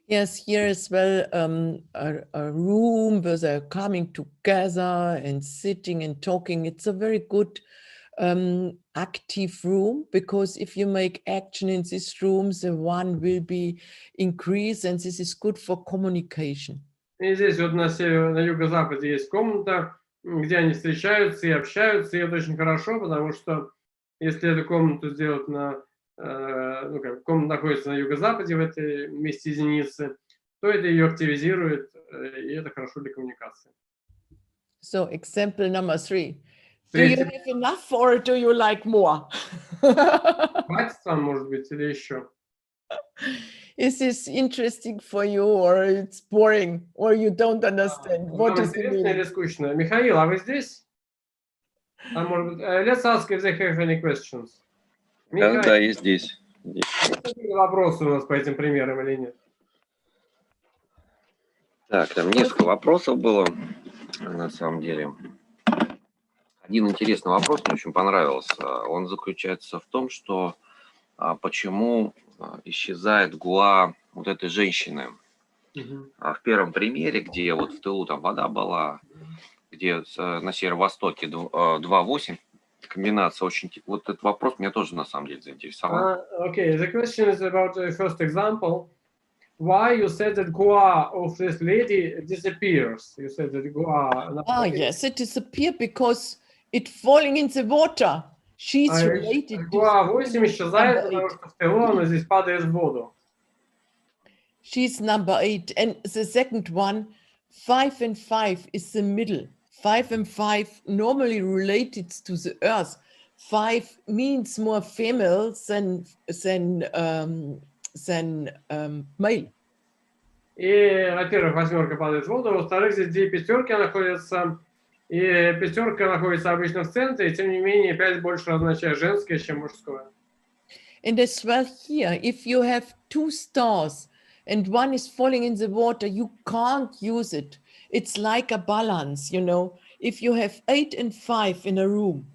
Yes, here as well, a room where they're coming together and sitting and talking. It's a very good active room, because if you make action in this room, the one will be increased, and this is good for communication. И здесь вот на юго-западе есть комната, где они встречаются и общаются, и это очень хорошо, потому что если эту комнату сделать на ну, как, комната находится на юго-западе в этой месте единицы, то это ее активизирует, и это хорошо для коммуникации. So example number 3. Do you Третий, have enough or do you like more? хватит вам, может быть, или еще? Is this interesting for you or it's boring or you don't understand? What Вам is the интересно или meaning? скучно? Михаил, а вы здесь? А может быть, let's ask if they have any questions. Да, Михаил, я здесь. какие вопросы у нас по этим примерам или нет? Так, там несколько вопросов было, на самом деле. Один интересный вопрос мне очень понравился. Он заключается в том, что почему исчезает гуа вот этой женщины. В первом примере, где вот в тылу там вода была, где на северо-востоке 2,8, комбинация очень... Вот этот вопрос меня тоже на самом деле заинтересовал. Okay, the question is about the first example. Why you said that gua of this lady disappears? You said that gua... Ah, yes, it disappeared because it falling in the water. She's related to Гуа 8 исчезает, number потому 8. что в тылу она здесь падает в воду. She's number 8. And the second one, 5 and 5 is the middle. 5 and 5 normally related to the earth. 5 means more female than male. И, во-первых, восьмерка падает в воду, во-вторых, здесь две пятерки находятся, и пятерка находится обычно в центре, и тем не менее 5 больше означает женское, чем мужское. And as well here, if you have 2 stars and one is falling in the water, you can't use it. It's like a balance, you know. If you have 8 and 5 in a room,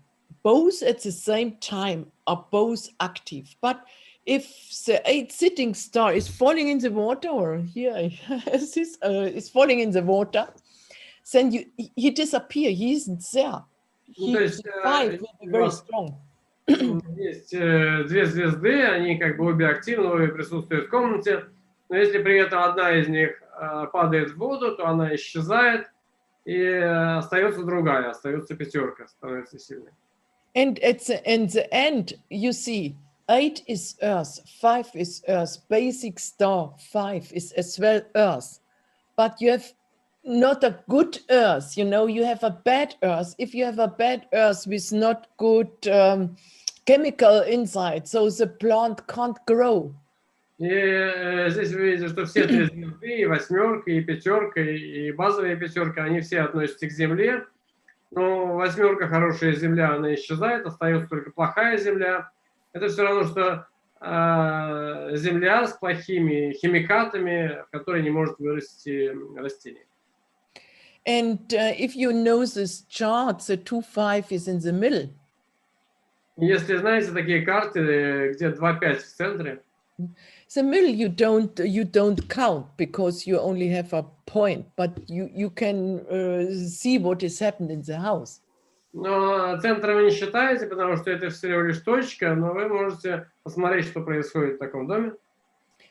both at the same time are both active. But if the 8 sitting star is falling in the water, or here is falling in the water, then he disappears. He isn't there. He's 5 will be very strong. Есть две звезды, они как бы обе активны, обе присутствуют в комнате, но если при этом одна из них падает в воду, то она исчезает, и остается другая, остается пятерка, становится сильной. And at the end, you see, 8 is Earth, 5 is Earth, basic star 5 is as well Earth. But you have not a good Earth, you know, you have a bad Earth. If you have a bad Earth with not good chemical inside, so the plant can't grow. И здесь вы видите, что все три звезды, и восьмерка, и пятерка, и базовая пятерка, они все относятся к Земле. Но восьмерка, хорошая земля, она исчезает, остается только плохая земля. Это все равно, что земля с плохими химикатами, в которой не может вырасти растение. And if you know this chart, the 2-5 is in the middle. Если знаете такие карты, где 2,5 в центре, the middle you don't count because you only have a point, but you can see what has happened in the house. Но центр вы не считаете, потому что это всего лишь точка, но вы можете посмотреть, что происходит в таком доме.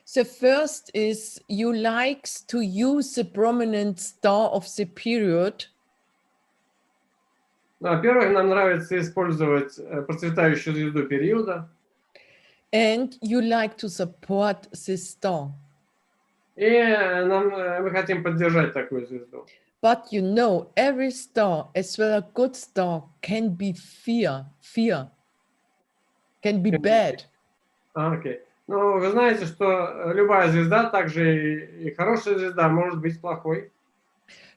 The first is you likes to use the prominent star of the period. Во-первых, нам нравится использовать процветающую звезду периода. And you like to support this star. И мы хотим поддержать такую звезду. But you know, every star, as well as a good star, can be fear, can be bad. Окей. Ну, вы знаете, что любая звезда, также и хорошая звезда, может быть плохой.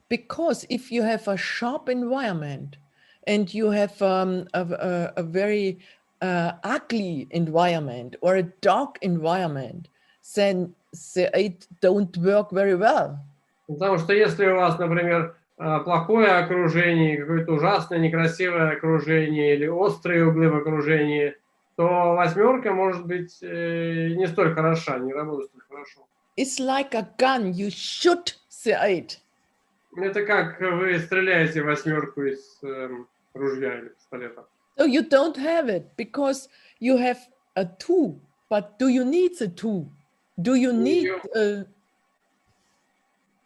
Because if you have a sharp environment and you have a very ugly environment or a dark environment, then the 8 don't work very well. Потому что если у вас, например, плохое окружение, какое-то ужасное, некрасивое окружение или острые углы в окружении, то восьмерка может быть не столь хороша, не работает столь хорошо. It's like a gun, you shoot the 8. Это как вы стреляете в восьмерку из ружья или пистолета. So you don't have it because you have a 2, but do you need the 2? Do you need...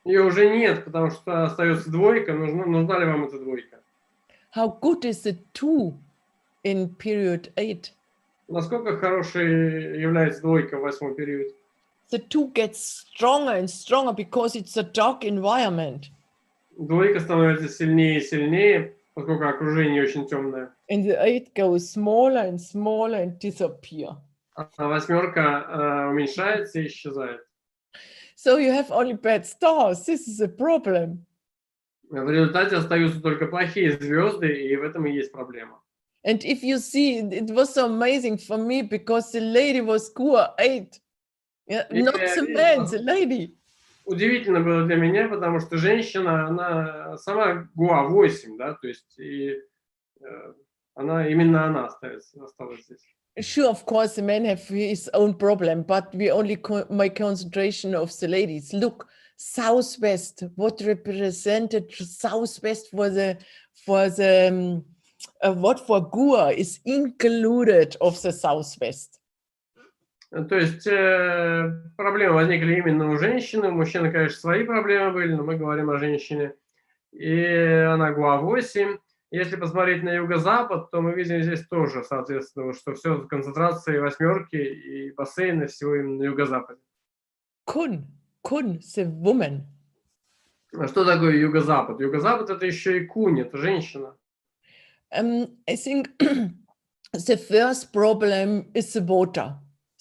Ее уже нет, потому что остается двойка. Нужна ли вам эта двойка? How good is the 2 in period 8? Насколько хорошей является двойка в 8-м периоде? The 2 gets stronger and stronger because it's a dark environment. Двойка становится сильнее и сильнее, поскольку окружение очень темное. And the 8 goes smaller and smaller and disappear. А 8-ка уменьшается и исчезает. So you have only bad stars. This is a problem. В результате остаются только плохие звезды, и в этом и есть проблема. And if you see, it was so amazing for me because the lady was Gur 8. Yeah, not the man, the lady. Удивительно было для меня, потому что женщина, она сама Гуа 8, да, то есть и, именно она осталась здесь. Sure, of course, the men have his own problem, but we only make concentration of the ladies. Look, Southwest, what represented Southwest for what for Gua is included of the Southwest. То есть проблемы возникли именно у женщины, у мужчины, конечно, свои проблемы были, но мы говорим о женщине. И она Гуа 8. Если посмотреть на юго-запад, то мы видим здесь тоже, соответственно, что все в концентрации 8-ки и бассейны всего именно на юго-западе. Kun, the woman. А что такое юго-запад? Юго-запад — это еще и кунь, это женщина. I think the first problem is the water.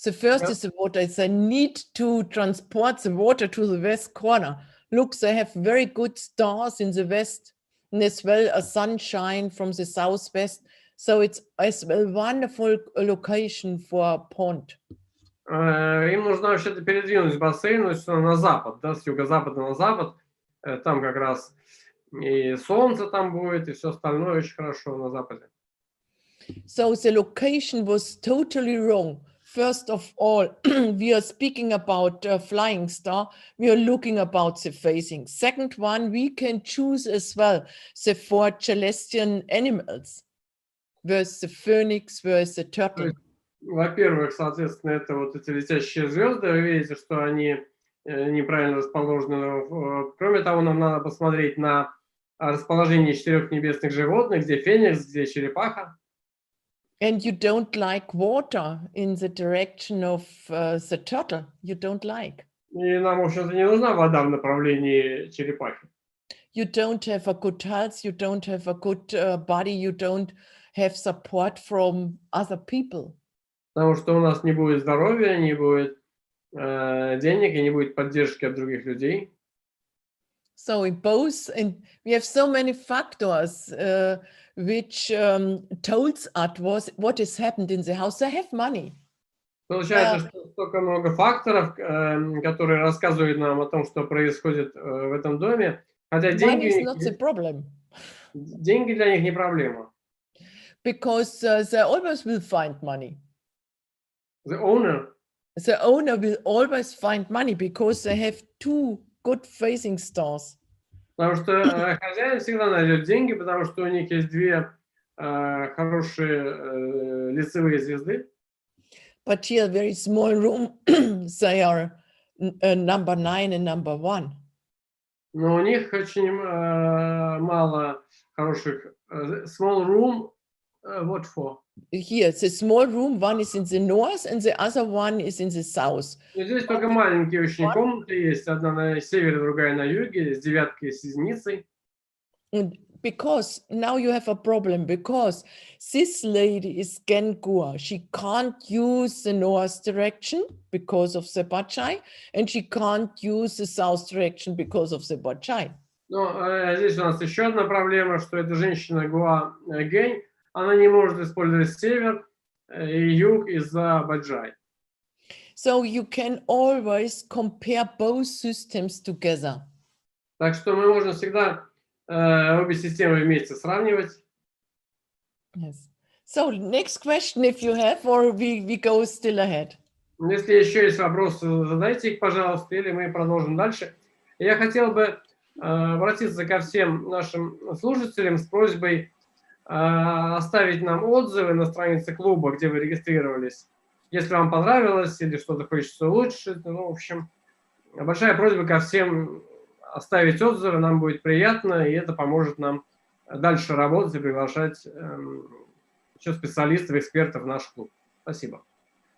The first is the water. It's a need to transport the water to the west corner. Look, they have very good stars in the west, and as well as sunshine from the southwest. So it's as well wonderful location for a pond. Им нужно вообще-то передвинуть бассейн на запад, да, с юго-запада на запад. Там как раз и солнце там будет, и все остальное очень хорошо на западе. So the location was totally wrong. First of all, we are speaking about a flying star. We are looking about the phasing. Second one, we can choose as well the 4 celestial animals. Versus the phoenix, versus the turtle. Во-первых, соответственно, это вот эти летящие звезды. Вы видите, что они неправильно расположены. Кроме того, нам надо посмотреть на расположение 4 небесных животных, где феникс, где черепаха. And you don't like water in the direction of the turtle. You don't like. И нам, в общем-то, не нужна вода в направлении черепахи. You don't have a good health. You don't have a good body. You don't have support from other people. Потому что у нас не будет здоровья, не будет денег и не будет поддержки от других людей. So in both, and we have so many factors which told us what has happened in the house. They have money. Получается, что столько много факторов, которые рассказывают нам о том, что происходит в этом доме, хотя деньги для них не проблема. Because they always will find money. The owner will always find money because they have 2 good facing stars. Потому что хозяин всегда найдет деньги, потому что у них есть 2 хорошие лицевые звезды. But here, very small room, they are number 9 and number 1. Но у них очень мало хороших. Small room, what for? Here, the small room, one is in the north and the other one is in the south. Здесь только маленькие очень комнаты есть. Одна на севере, другая на юге, с 9-кой и с единицей. Because now you have a problem, because this lady is Gengua. She can't use the north direction because of the Ba-цзы, and she can't use the south direction because of the Ba-цзы. Но здесь у нас еще одна проблема, что эта женщина Гуа Гэнь, она не может использовать север и юг из-за Ба-цзы. So you can always compare both systems together. Так что мы можем всегда обе системы вместе сравнивать. Yes. So next question, if you have, or we go still ahead. Если еще есть вопросы, задайте их, пожалуйста, или мы продолжим дальше. Я хотел бы обратиться ко всем нашим слушателям с просьбой оставить нам отзывы на странице клуба, где вы регистрировались. Если вам понравилось или что-то хочется улучшить, ну, в общем, большая просьба ко всем оставить отзывы, нам будет приятно, и это поможет нам дальше работать и приглашать еще специалистов, экспертов в наш клуб. Спасибо.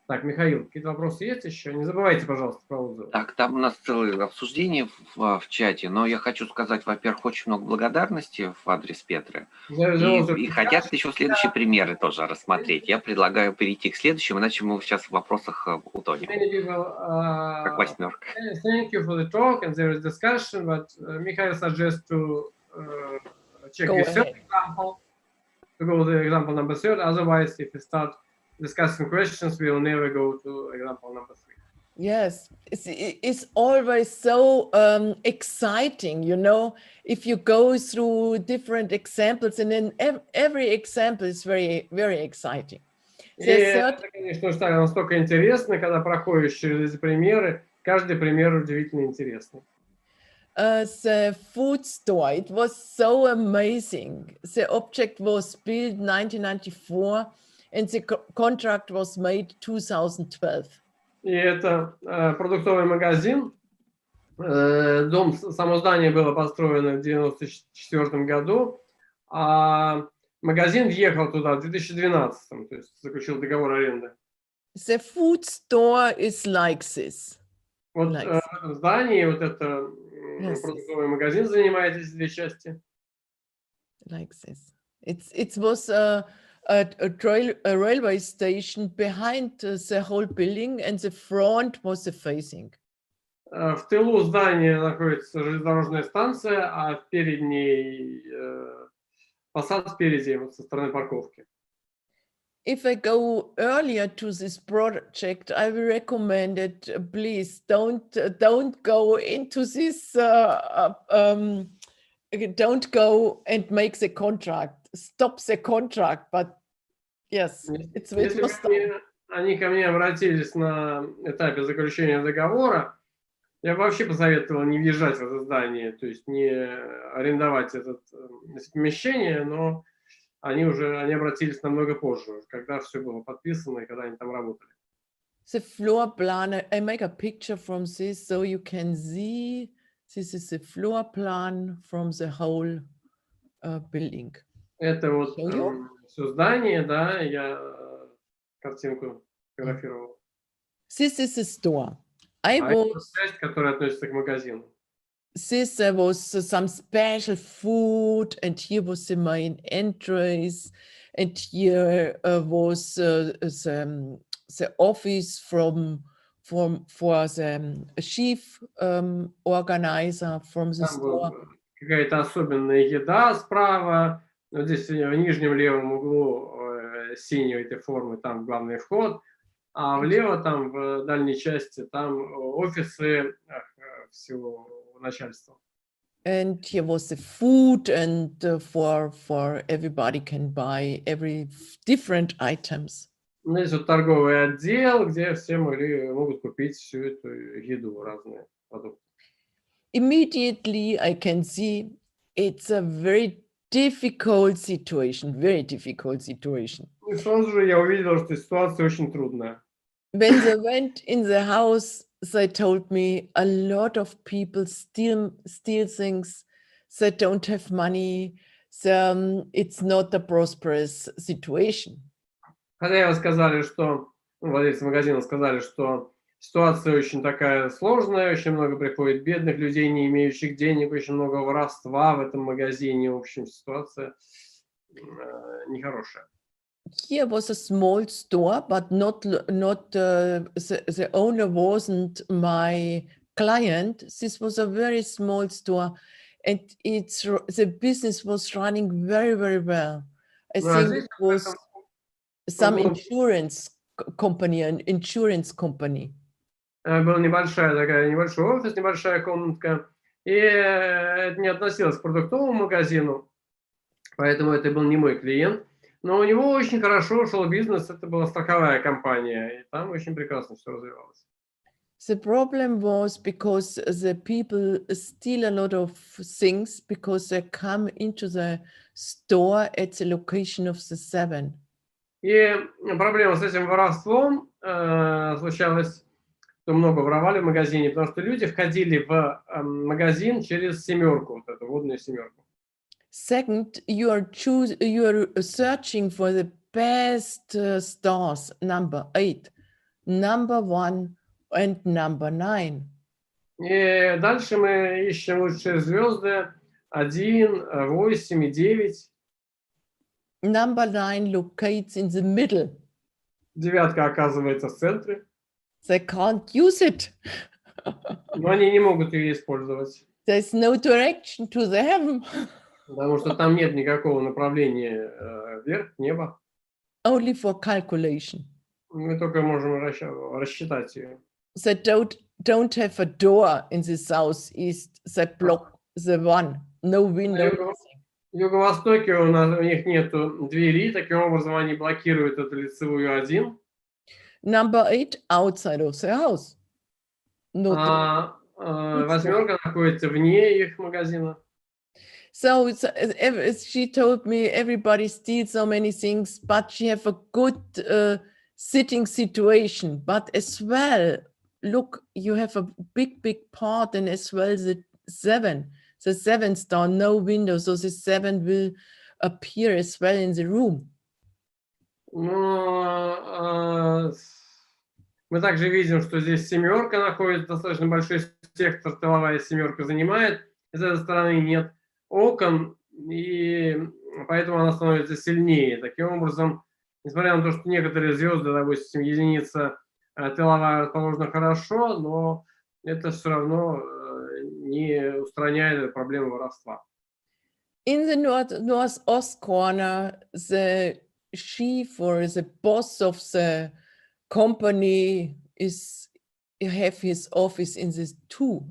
Так, Михаил, какие-то вопросы есть еще? Не забывайте, пожалуйста, про отзывы. Так, там у нас целое обсуждение в чате, но я хочу сказать, во-первых, очень много благодарности в адрес Петры. И хотят еще следующие примеры тоже рассмотреть. Я предлагаю перейти к следующему, иначе мы сейчас в вопросах утонем. Как восьмерка. Thank you for the talk, and there is discussion, but Mikhail suggests to check the third example, to go to example number 3. Otherwise, if we start discussing questions, we will never go to example number 3. Yes, it's always so exciting, you know, if you go through different examples, and then every example is very, very exciting. Это, конечно, настолько интересно, когда проходишь через эти примеры. Каждый пример удивительно интересный. The food store, it was so amazing. The object was built 1994 and the contract was made 2012. И это продуктовый магазин. Само здание было построено в 1994 году, а магазин въехал туда в 2012, то есть заключил договор аренды. The food store is like this. Вот в этом здании вот это продуктовый магазин занимает эти две части. Like this. It was a railway station behind the whole building, and the front was the facing. В тылу здания находится железнодорожная станция, а в передней фасад спереди, вот со стороны парковки. If I go earlier to this project, I will recommend it. Please don't go into this. Don't go and make the contract. Stop the contract. But yes, it's Если бы они ко мне обратились на этапе заключения договора, я бы вообще посоветовал не въезжать в это здание, то есть не арендовать это помещение, но они обратились намного позже, когда все было подписано и когда они там работали. The floor plan, I make a picture from this so you can see. This is the floor plan from the whole building. Это вот все здание, да, я картинку фотографировал. This is the store. Часть, которая относится к магазину. This was some special food, and here was the main entrance, and here was the office for the chief organizer from the store. Какая-то особенная еда справа. Вот здесь в нижнем левом углу синей этой формы там главный вход, а влево там в дальней части там офисы всего начальства. And here was the food, and for everybody can buy every different items. Здесь вот торговый отдел, где все могут купить всю эту еду, разные продукты. Immediately I can see it's a very difficult situation, very difficult situation. И сразу же я увидел, что ситуация очень трудная. When they went in the house, they told me a lot of people steal things. They don't have money. It's not a prosperous situation. Хозяева сказали, что владельцы магазина сказали, что ситуация очень такая сложная, очень много приходит бедных людей, не имеющих денег, очень много воровства в этом магазине. В общем, ситуация нехорошая. Here was a small store, but not the owner wasn't my client. This was a very small store, and the business was running very, very well. I think it was some insurance company, an insurance company. Была небольшой офис, небольшая комнатка, и это не относилось к продуктовому магазину, поэтому это был не мой клиент. Но у него очень хорошо шел бизнес, это была страховая компания, и там очень прекрасно все развивалось. The problem was because the people steal a lot of things because they come into the store at the location of the 7. И проблема с этим воровством случалась, что много воровали в магазине, потому что люди входили в магазин через семерку, вот эту водную семерку. Second, you are searching for the best stars, number 8, number 1 and number 9. И дальше мы ищем лучшие звезды 1, 8 и 9. Number 9 locates in the middle. Девятка оказывается в центре, They can't use it. но они не могут ее использовать, There's no direction to the heaven. потому что там нет никакого направления вверх, небо. Only for calculation. Мы только можем рассчитать ее. They don't have a door in the southeast. They block the one. No window. В юго-востоке у них нету двери, таким образом они блокируют эту лицевую 1. Number 8 outside of the house. А восьмерка находится вне их магазина. So she told me everybody steals so many things, but she have a good sitting situation. But as well, look, you have a big part, and as well the 7. The 7 star, no window, so the 7 will appear as well in the room. Но мы также видим, что здесь семерка находится, достаточно большой сектор, тыловая семерка занимает. С этой стороны нет окон, и поэтому она становится сильнее. Таким образом, несмотря на то, что некоторые звезды, допустим, единица тыловая расположена хорошо, но это все равно не устраняет проблему воровства. In the northeast corner, the chief or the boss of the company have his office in this 2.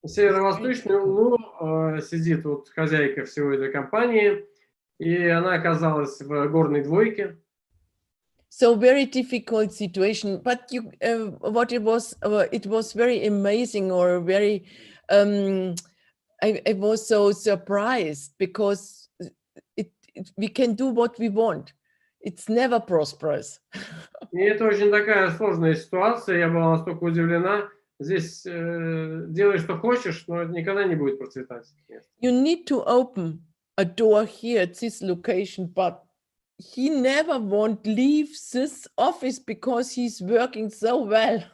В северо-восточном углу сидит вот хозяйка всего этой компании, и она оказалась в горной двойке. So very difficult situation, but what it was very amazing, or very I was so surprised because we can do what we want. It's never prosperous. И это очень такая сложная ситуация, я была настолько удивлена. Здесь делай, что хочешь, но это никогда не будет процветать. You need to open a door here at this location, but he never won't leave this office because he's working so well.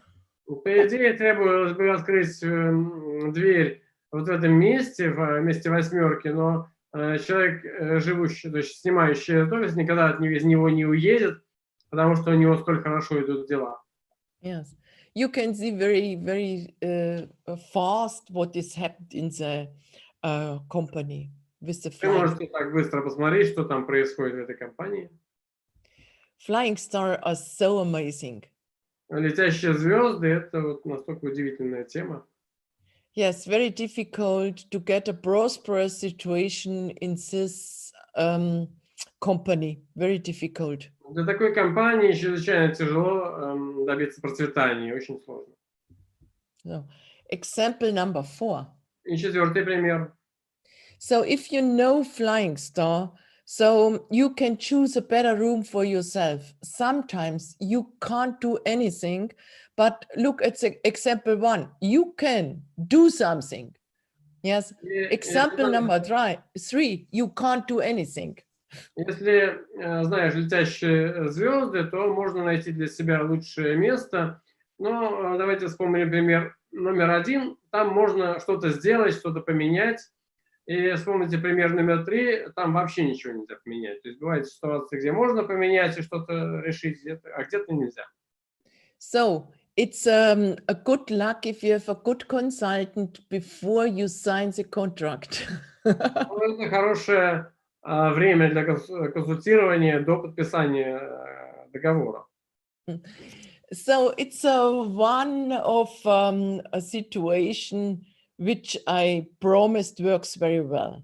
По идее, требовалось бы открыть дверь вот в этом месте, в месте восьмерки, но человек, живущий, то есть снимающий этот офис, никогда из него не уедет, потому что у него столь хорошо идут дела. Yes, you can see very, very fast what is happened in the company with the Вы flying. можете так быстро посмотреть, что там происходит в этой компании. Flying stars are so amazing. Летящие звезды — это вот настолько удивительная тема. Yes, very difficult to get a prosperous situation in this company. Very difficult. Для такой компании чрезвычайно тяжело добиться процветания, очень сложно. So, example number 4. И четвертый пример. So if you know flying star, so you can choose a better room for yourself. Sometimes you can't do anything, but look at the example 1. You can do something. Yes. Example number 3. You can't do anything. Если знаешь летящие звезды, то можно найти для себя лучшее место. Но давайте вспомним пример номер 1. Там можно что-то сделать, что-то поменять. И вспомните пример номер 3. Там вообще ничего нельзя поменять. То есть бывают ситуации, где можно поменять и что-то решить, а где-то нельзя. So it's a good luck if you have a good consultant before you sign the contract. Это хорошее время для консультирования до подписания договора. So it's one of a situation which I promised works very well.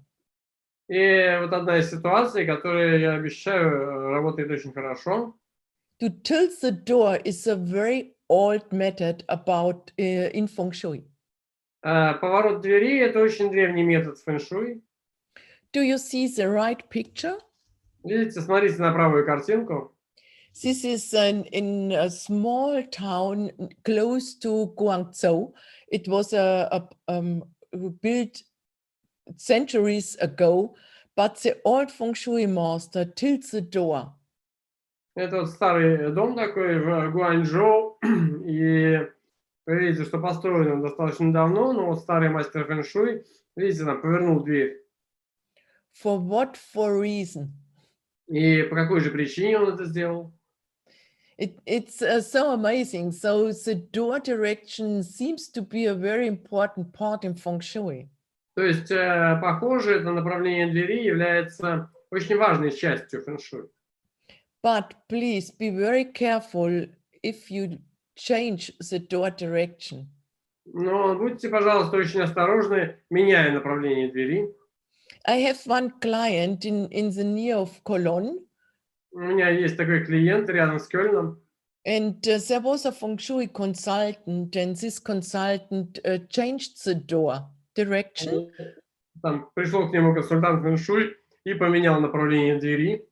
И вот одна из ситуаций, которую я обещаю, работает очень хорошо. To tilt the door is a very old method about in фэн-шуй. Поворот двери — это очень древний метод фэн-шуй. Do you see the right picture? Видите, смотрите на правую картинку. This is in a small town close to Guangzhou. It was built centuries ago, but the old feng shui master tilts the door. Это вот старый дом такой в Гуанчжоу, и вы видите, что построен он достаточно давно, но вот старый мастер фэн-шуй, видите, там повернул дверь. For what for reason? И по какой же причине он это сделал? It's so amazing. So the door direction seems to be a very important part in feng shui. То есть, похоже, это направление двери является очень важной частью фэн-шуй. But please be very careful if you change the door direction. Но будьте, пожалуйста, очень осторожны, меняя направление двери. I have one client in the near of Cologne, У меня есть такой клиент рядом с Кёльном, and there was a feng shui consultant, and this consultant changed the door direction. там пришел к нему консультант фэн-шуй и поменял направление двери.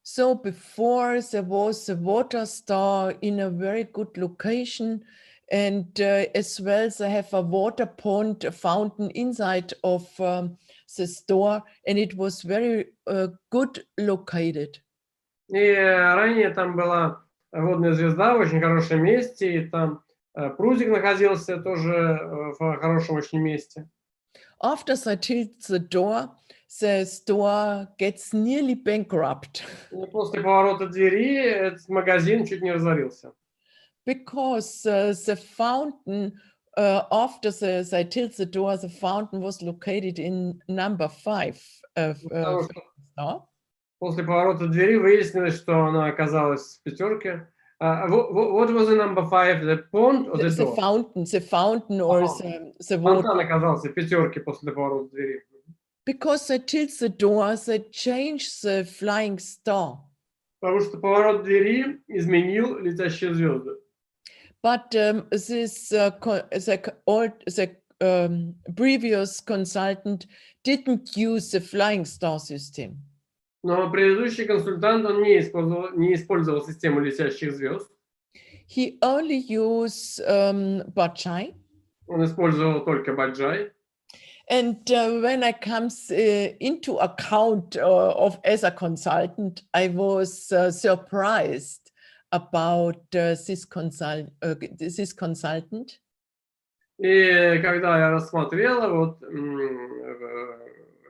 So before there was a water star in a very good location, and as well they have a water pond, a fountain inside of the store, and it was very good located. И ранее там была водная звезда в очень хорошем месте, и там прудик находился тоже в хорошем очень месте. After they tilt the store gets nearly bankrupt. И после поворота двери этот магазин чуть не разорился. Because the fountain, after they tilt the door, the fountain was located in number 5. Потому что после поворота двери выяснилось, что она оказалась в пятерке. What was the number 5? The pond or the door? The fountain or the water. Фонтан оказался в пятерке после поворота двери. Because they tilt the door, they change the flying star. Потому что поворот двери изменил летящие звезды. But this the previous consultant didn't use the flying star system. Но предыдущий консультант, он не использовал систему летящих звезд. He only used Ba-цзы. Он использовал только Ба-цзы. And when I comes into account of as a consultant, I was surprised about this consultant. И когда я рассмотрела вот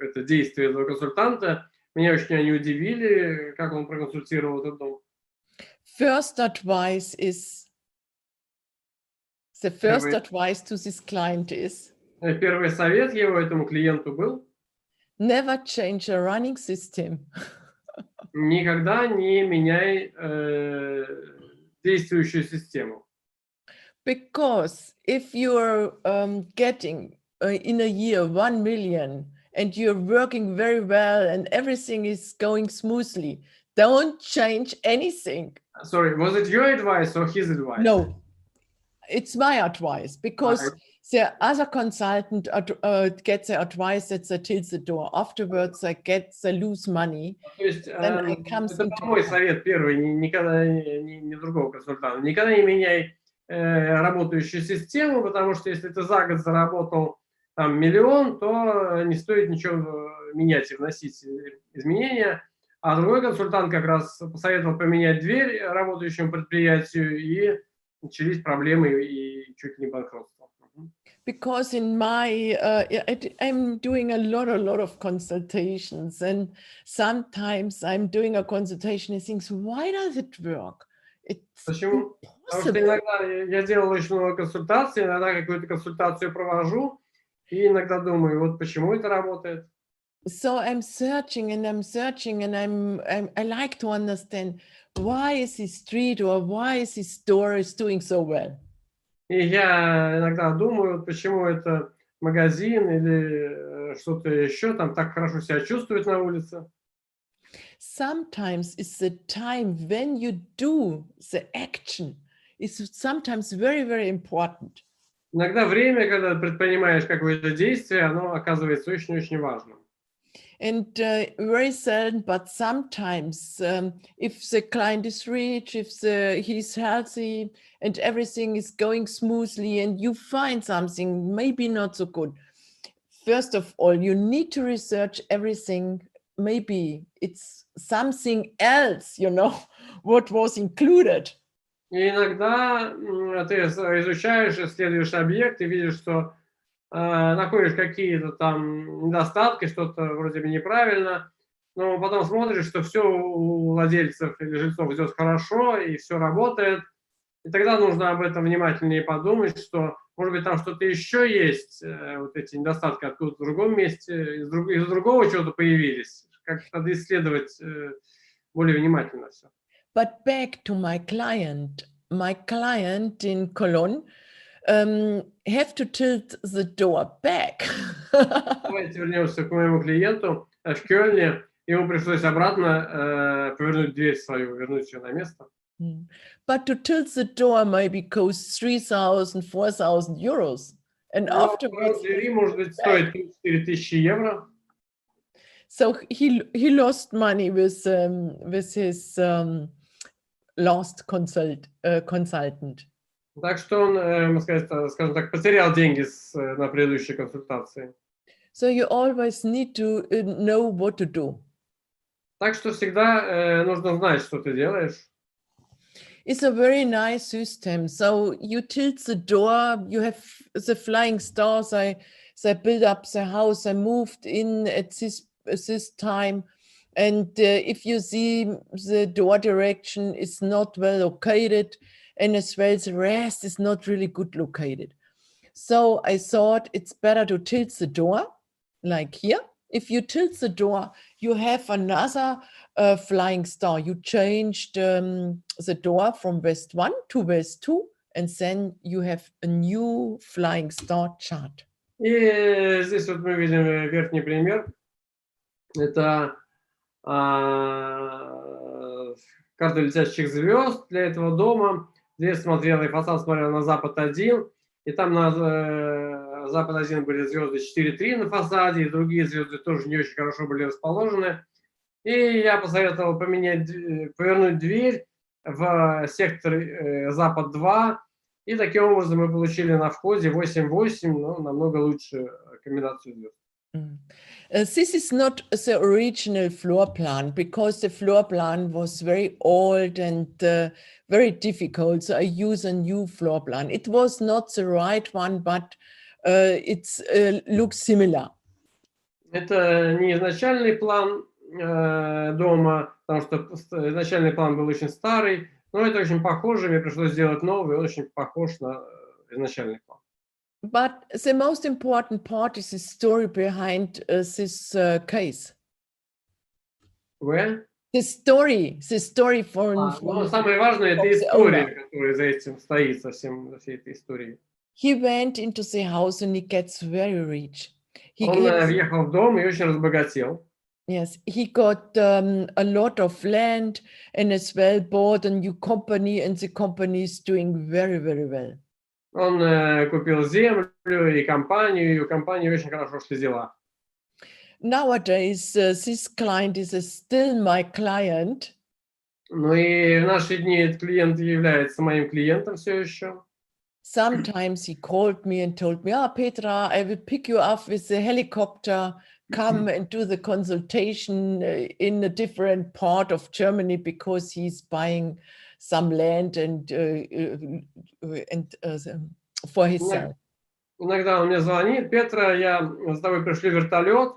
это действие этого консультанта, меня очень они удивили, как он проконсультировал этот дом. First advice to this client is Первый совет его этому клиенту был: never change a running system. Никогда не меняй действующую систему. Because if you're getting in a year 1 million and you're working very well and everything is going smoothly, don't change anything. Sorry, was it your advice or his advice? No, it's my advice, because the other consultant gets the advice that they tilt the door. Afterwards, they lose money. То есть, Then it comes это into мой совет первый, никогда не другого консультанта. Никогда не меняй работающую систему, потому что если ты за год заработал там 1 миллион, то не стоит ничего менять и вносить изменения. А другой консультант как раз посоветовал поменять дверь работающему предприятию, и начались проблемы и чуть ли не банкротство. Because in my, I'm doing a lot of consultations, and sometimes I'm doing a consultation and think, why does it work? It's Почему? Потому что иногда я делал очень много консультаций, иногда какую-то консультацию провожу, и иногда думаю, вот почему это работает. So I'm searching, and I like to understand, why is this street or why is this store is doing so well? И я иногда думаю, почему это магазин или что-то еще там так хорошо себя чувствует на улице. Sometimes it's the time when you do the action is sometimes very, very important. Иногда время, когда предпринимаешь какое-то действие, оно оказывается очень-очень важным. And very seldom, but sometimes, if the client is rich, if he's healthy and everything is going smoothly, and you find something maybe not so good, first of all, you need to research everything. Maybe it's something else, what was included. И иногда ты изучаешь, исследуешь объект и видишь, что находишь какие-то там недостатки, что-то вроде бы неправильно, но потом смотришь, что все у владельцев или жильцов идет хорошо и все работает. И тогда нужно об этом внимательнее подумать, что, может быть, там что-то еще есть, вот эти недостатки откуда-то в другом месте, из другого чего-то появились. Как-то надо исследовать более внимательно все. But back to my client in Cologne have to tilt the door back. Давайте вернемся к моему клиенту в Кёльне. Ему пришлось обратно повернуть дверь свою, вернуть ее на место. But to tilt the door maybe costs 3,000, 4,000 euros. And afterwards, двери, может быть, стоит 4000 евро. So he lost money with his last consultant. Так что он, скажем так, потерял деньги на предыдущей консультации. So you always need to know what to do. Так что всегда нужно знать, что ты делаешь. It's a very nice system. So you tilt the door, you have the flying stars, they build up the house, they moved in at this time. And if you see the door direction is not well located, and as well the rest is not really good located. So I thought it's better to tilt the door, like here. If you tilt the door, you have another flying star. You changed the door from West 1 to West 2, and then you have a new flying star chart. И здесь вот мы видим верхний пример. Это карта летящих звезд для этого дома. Здесь смотрел, и фасад смотрел на Запад-1, и там на Запад-1 были звезды 4-3 на фасаде, и другие звезды тоже не очень хорошо были расположены. И я посоветовал повернуть дверь в сектор Запад-2, и таким образом мы получили на входе 8-8, но намного лучше комбинацию звезд. This is not the original floor plan, because the floor plan was very old and very difficult. So I use a new floor plan. It was not the right one, but it looks similar. Это не изначальный план дома, потому что изначальный план был очень старый, но это очень похоже, мне пришлось сделать новый, он очень похож на изначальный план. But the most important part is the story behind this case. Where? The story for... Ну, самое важное — это история, которая за этим стоит, за всей этой историей. He went into the house and he gets very rich. Он въехал в дом и очень разбогател. Yes, he got a lot of land and as well bought a new company, and the company is doing very, very well. Он купил землю и компанию, и у компании очень хорошо шли дела. Nowadays, this client is still my client. Ну и в наши дни этот клиент является моим клиентом все еще. Sometimes he called me and told me, Petra, I will pick you up with the helicopter, come and do the consultation in a different part of Germany, because he's buying some land and for himself. Иногда он мне звонит: Петра, я с тобой пришлю вертолет,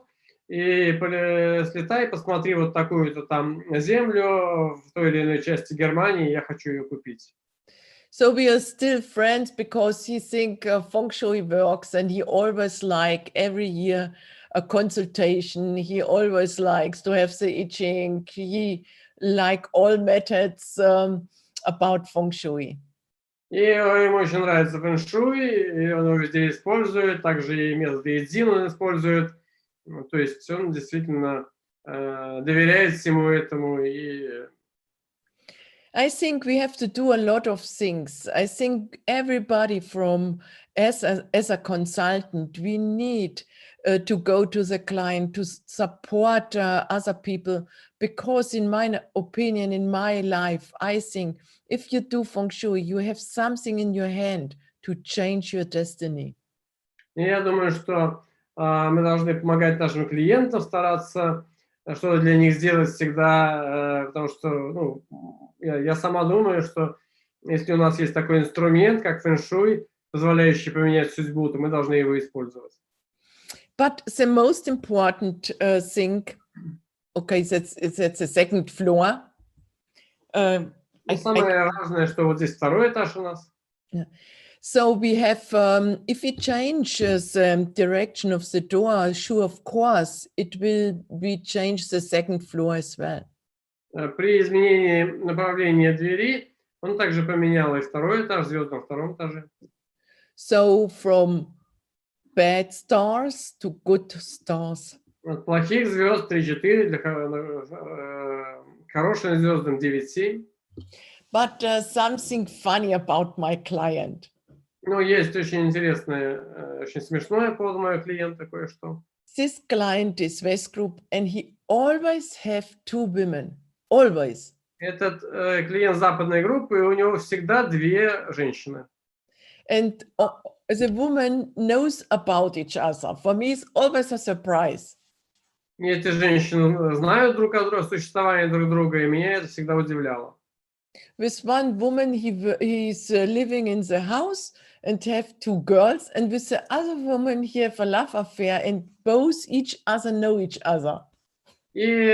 и слетай, посмотри вот такую-то там землю в той или иной части Германии, я хочу ее купить. So we are still friends, because he think feng-shui works, and he always like every year a consultation. He always likes to have the I Ching. He like all methods about feng-shui. И ему очень нравится фэн-шуй, и он его везде использует, также и методы Эдзин он использует. То есть он действительно доверяет всему этому. И... I think we have to do a lot of things. I think everybody as a consultant, we need to go to the client, to support other people, because in my opinion, in my life, I think if you do feng shui, you have something in your hand to change your destiny. Я думаю, что мы должны помогать нашим клиентам, стараться что-то для них сделать всегда, потому что я сама думаю, что если у нас есть такой инструмент, как фэн-шуй, позволяющий поменять судьбу, то мы должны его использовать. But the most important thing, okay, that's the second floor. Самое важное, что вот здесь второй этаж у нас. So we have, if we change the direction of the door, sure, of course, it will be change the second floor as well. При изменении направления двери он также поменял и второй этаж, звезд на втором этаже. So from bad stars to good stars. От плохих звезд 3-4, для хорошим звездам 9-7. But something funny about my client. Ну, есть очень интересное, очень смешное по поводу моего клиента кое-что. This client is West Group and he always have two women. Always. Этот клиент западной группы, у него всегда две женщины. And the woman knows about each other. For me, it's always a surprise. И эти женщины знают друг о друге, существование друг друга, и меня это всегда удивляло. With one woman, he's living in the house and have two girls, and with the other woman, he have a love affair, and both each other know each other. И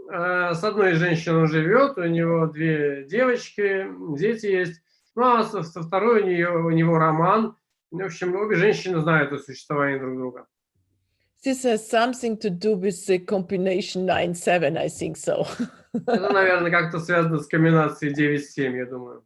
с одной женщиной он живет, у него две девочки, дети есть. Ну, а со второй у него роман. В общем, обе женщины знают о существовании друг друга. This has something to do with the combination 9-7, I think so. Это, наверное, как-то связано с комбинацией 9-7, я думаю.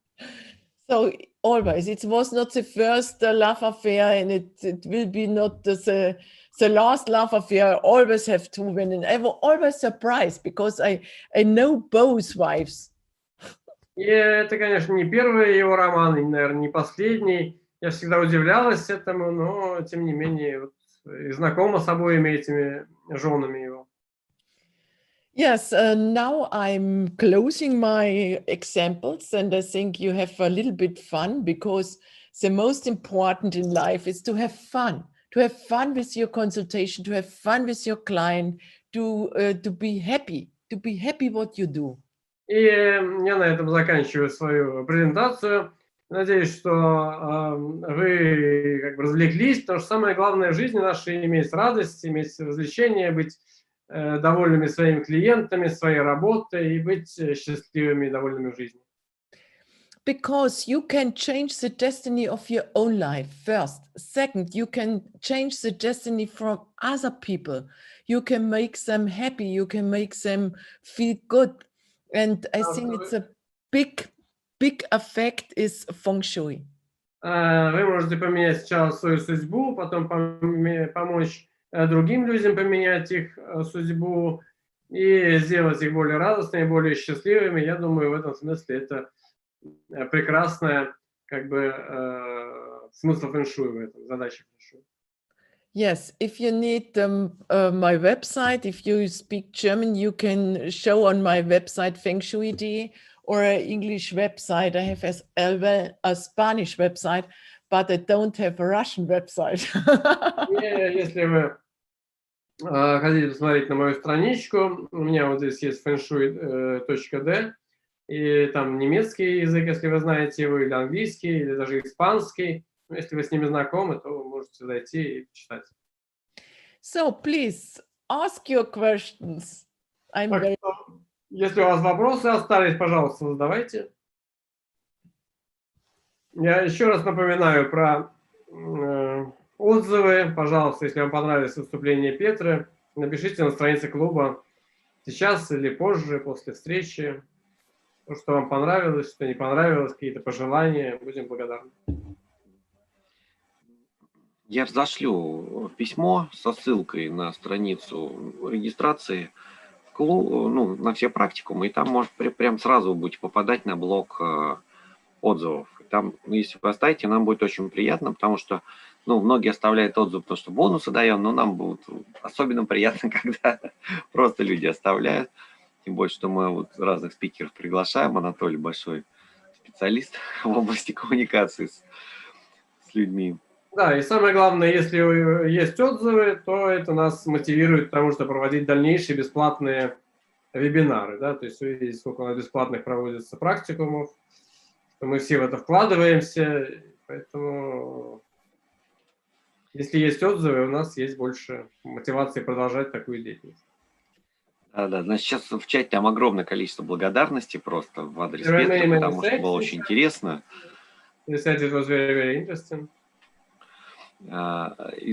So always, it was not the first love affair, and it will be not the last love affair. I always have two women. I was always surprised because I know both wives. И это, конечно, не первый его роман, и, наверное, не последний. Я всегда удивлялась этому, но, тем не менее, вот, и знакома с обоими этими женами его. Yes, now I'm closing my examples, and I think you have a little bit fun, because the most important in life is to have fun with your consultation, to have fun with your client, to be happy what you do. И я на этом заканчиваю свою презентацию. Надеюсь, что вы как бы развлеклись, потому что самое главное в жизни нашей иметь радость, иметь развлечения, быть довольными своими клиентами, своей работой и быть счастливыми и довольными в жизни. Because you can change the destiny of your own life, first. Second, you can change the destiny from other people. You can make them happy, you can make them feel good. And I think it's a big effect is фэн-шуй. Вы можете поменять сначала свою судьбу, потом помочь другим людям поменять их судьбу и сделать их более радостными, более счастливыми. Я думаю, в этом смысле это прекрасная, как бы, смысл фэн-шуй в этом, задача фэн-шуй. Yes, if you need my website, if you speak German, you can show on my website feng-shui.de or an English website. I have as well a Spanish website, but I don't have a Russian website. Если вы хотите посмотреть на мою страничку, у меня вот здесь есть фэн-шуй.d, и там немецкий язык, если вы знаете его, или английский, или даже испанский. Если вы с ними знакомы, то вы можете зайти и почитать. So please ask your questions. Если у вас вопросы остались, пожалуйста, задавайте. Я еще раз напоминаю про отзывы. Пожалуйста, если вам понравилось выступление Петры, напишите на странице клуба сейчас или позже, после встречи, то, что вам понравилось, что не понравилось, какие-то пожелания. Будем благодарны. Я зашлю письмо со ссылкой на страницу регистрации в клуб, ну, на все практикумы, и там, может, прям сразу будете попадать на блок отзывов. Там, если вы оставите, нам будет очень приятно, потому что, ну, многие оставляют отзывы, потому что бонусы даем, но нам будет особенно приятно, когда просто люди оставляют. Тем более, что мы вот разных спикеров приглашаем. Анатолий большой специалист в области коммуникации с людьми. Да, и самое главное, если есть отзывы, то это нас мотивирует к тому, что проводить дальнейшие бесплатные вебинары, да, то есть вы видите, сколько у нас бесплатных проводится практикумов, что мы все в это вкладываемся, поэтому если есть отзывы, у нас есть больше мотивации продолжать такую деятельность. Да, значит, сейчас в чате там огромное количество благодарности просто в адрес Петры, потому что было очень интересно. Из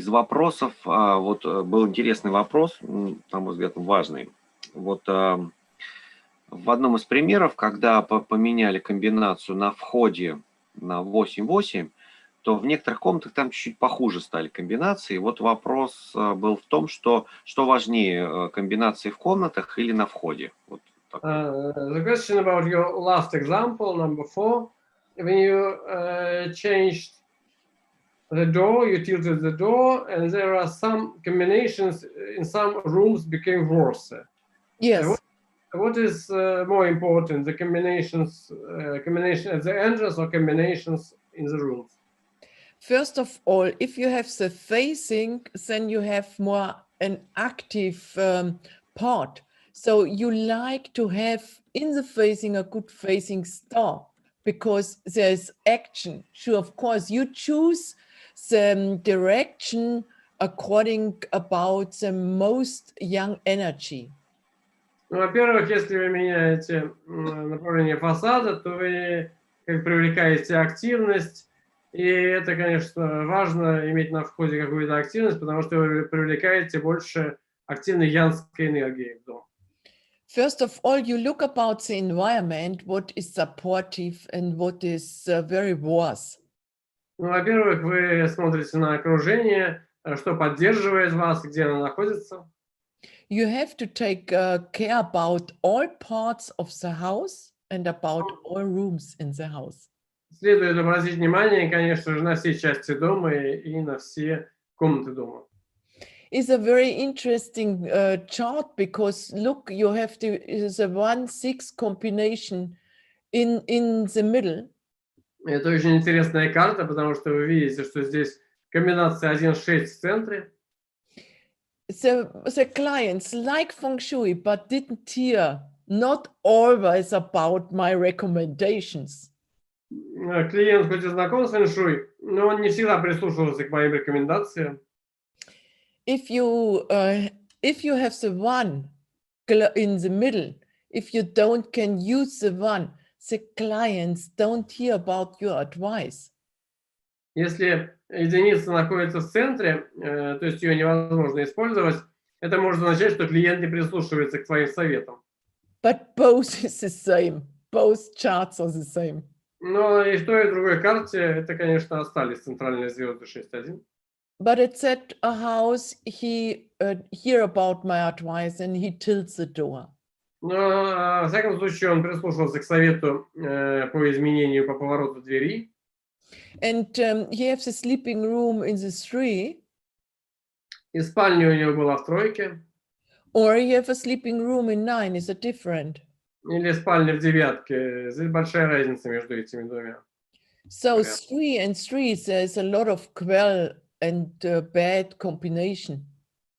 вопросов, вот был интересный вопрос, на мой взгляд, важный. Вот в одном из примеров, когда поменяли комбинацию на входе на 8-8, то в некоторых комнатах там чуть-чуть похуже стали комбинации. Вот вопрос был в том, что важнее, комбинации в комнатах или на входе. Вот the question about your last example, number 4, when you changed the door, you tilted the door, and there are some combinations in some rooms became worse. Yes. What is more important, the combination at the entrance or combinations in the rooms? First of all, if you have the facing, then you have more an active part. So you like to have in the facing a good facing star because there's action. Sure, of course, you choose the direction according about the most young energy. Ну, во-первых, если вы меняете направление фасада, то вы привлекаете активность. И это, конечно, важно иметь на входе какую-то активность, потому что вы привлекаете больше активной янской энергии в дом. First of all, you look about the environment, what is supportive and what is very worse. Ну, во-первых, вы смотрите на окружение, что поддерживает вас, где оно находится. You have to take care about all parts of the house and about all rooms in the house. Следует обратить внимание, конечно же, на все части дома и на все комнаты дома. It's a very interesting chart because look, you have the 1-6 combination in the middle. Это очень интересная карта, потому что вы видите, что здесь комбинация 1-6 в центре. The clients like фэн-шуй, but didn't hear not always about my recommendations. Клиент хоть и знаком с фэн-шуй, но он не всегда прислушивался к моим рекомендациям. If you have the one in the middle, if you can use the one, the clients don't hear about your advice. Если единица находится в центре, то есть ее невозможно использовать, это может означать, что клиент не прислушивается к твоим советам. But both is the same. Both charts are the same. Но и в той, и в другой карте это, конечно, остались центральные звезды 6-1. But at that house, he hear about my advice and he tilts the door. Но, во всяком случае, он прислушался к совету по изменению по повороту двери. And he has a sleeping room in the 3. И спальня у него была в тройке. Or you have a sleeping room in 9. Is it different? Или спальня в девятке. Здесь большая разница между этими двумя. So 3 and 3, there's a lot of quell and bad combination.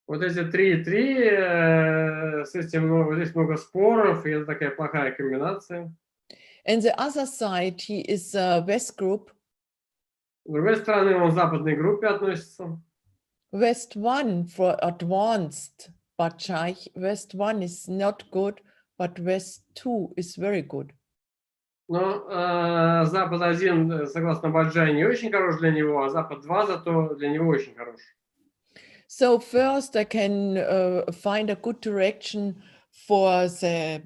Вот эти 3 и 3, с этим здесь много споров, и это такая плохая комбинация. And the other side, he is a West group. С другой стороны, он к западной группе относится. West 1 for advanced Ba-цзы. West 1 is not good, but West 2 is very good. Но Запад 1, согласно Ба-цзы, не очень хорош для него, а Запад 2 зато для него очень хорош. So first I can find a good direction for the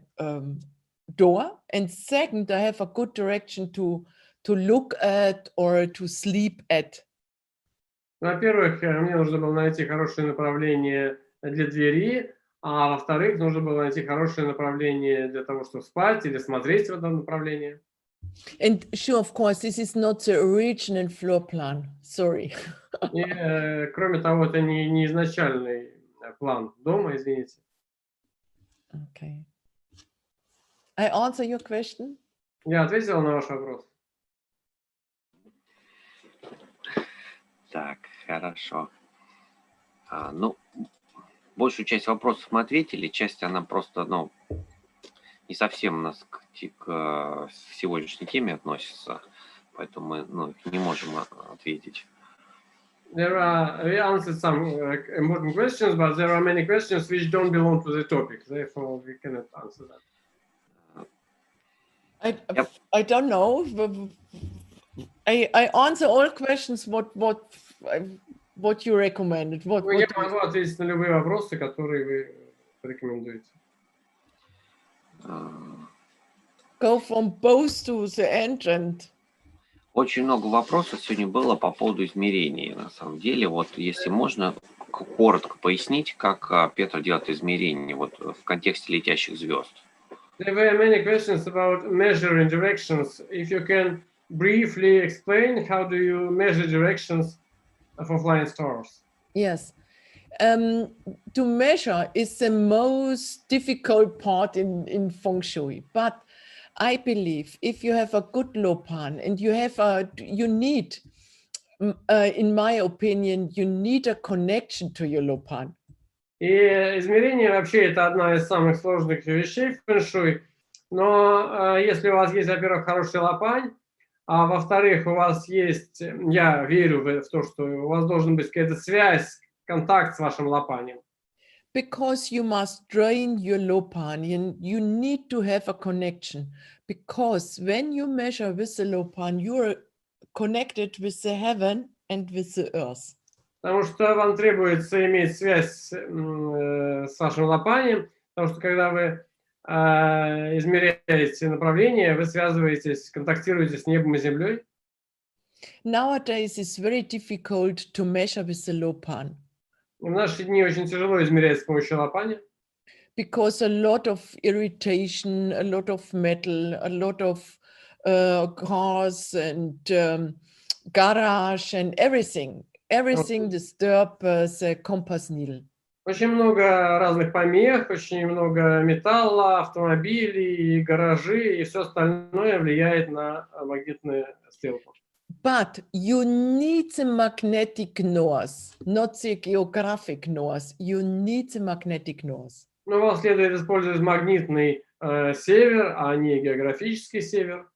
door, and second I have a good direction to look at or to sleep at. Во-первых, мне нужно было найти хорошее направление для двери, а во-вторых, нужно было найти хорошее направление для того, чтобы спать или смотреть в этом направлении. And sure, of course, this is not the original floor plan. Sorry. И, кроме того, это не изначальный план дома, извините. Okay. I answer your question? Я ответил на ваш вопрос. Так, хорошо. Ну, большую часть вопросов мы ответили, часть она просто, ну, не совсем у нас к сегодняшней теме относится, поэтому мы, ну, не можем ответить. We answered some important questions, but there are many questions which don't belong to the topic. Therefore, we cannot answer that. I don't know. I answer all questions. What you recommended? Я могу ответить на любые вопросы, которые вы порекомендуете. Go from both to the end and. Очень много вопросов сегодня было по поводу измерений. На самом деле, вот если можно коротко пояснить, как Петра делает измерения вот в контексте летящих звезд. There were many questions about measuring directions. If you can briefly explain how do you measure directions for flying stars? Yes. To measure is the most difficult part in feng-shui, but I believe if you have a good lopan and you need, in my opinion, you need a connection to your lopan. И измерение вообще это одна из самых сложных вещей в фэн-шуй. Но если у вас есть, во-первых, хороший лопань, а во-вторых, у вас есть, я верю в то, что у вас должен быть какая-то связь, контакт с вашим лопанем. Because you must train your lopan, you need to have a connection. Because when you measure with the lopan, you're connected with the heaven and with the earth. Потому что вам требуется иметь связь с вашим лопанем, потому что когда вы измеряете направление, вы связываетесь, контактируете с небом и землей. Nowadays it's very difficult to measure with the lopan. В наши дни очень тяжело измерять с помощью лопани. Because a lot of irritation, a lot of metal, a lot of cars and garage and everything disturb the compass needle. Очень много разных помех, очень много металла, автомобилей, гаражи и все остальное влияет на магнитную стрелку. But you need the magnetic north, not the geographic north. You need the magnetic north. Но вам следует использовать магнитный север, а не географический север.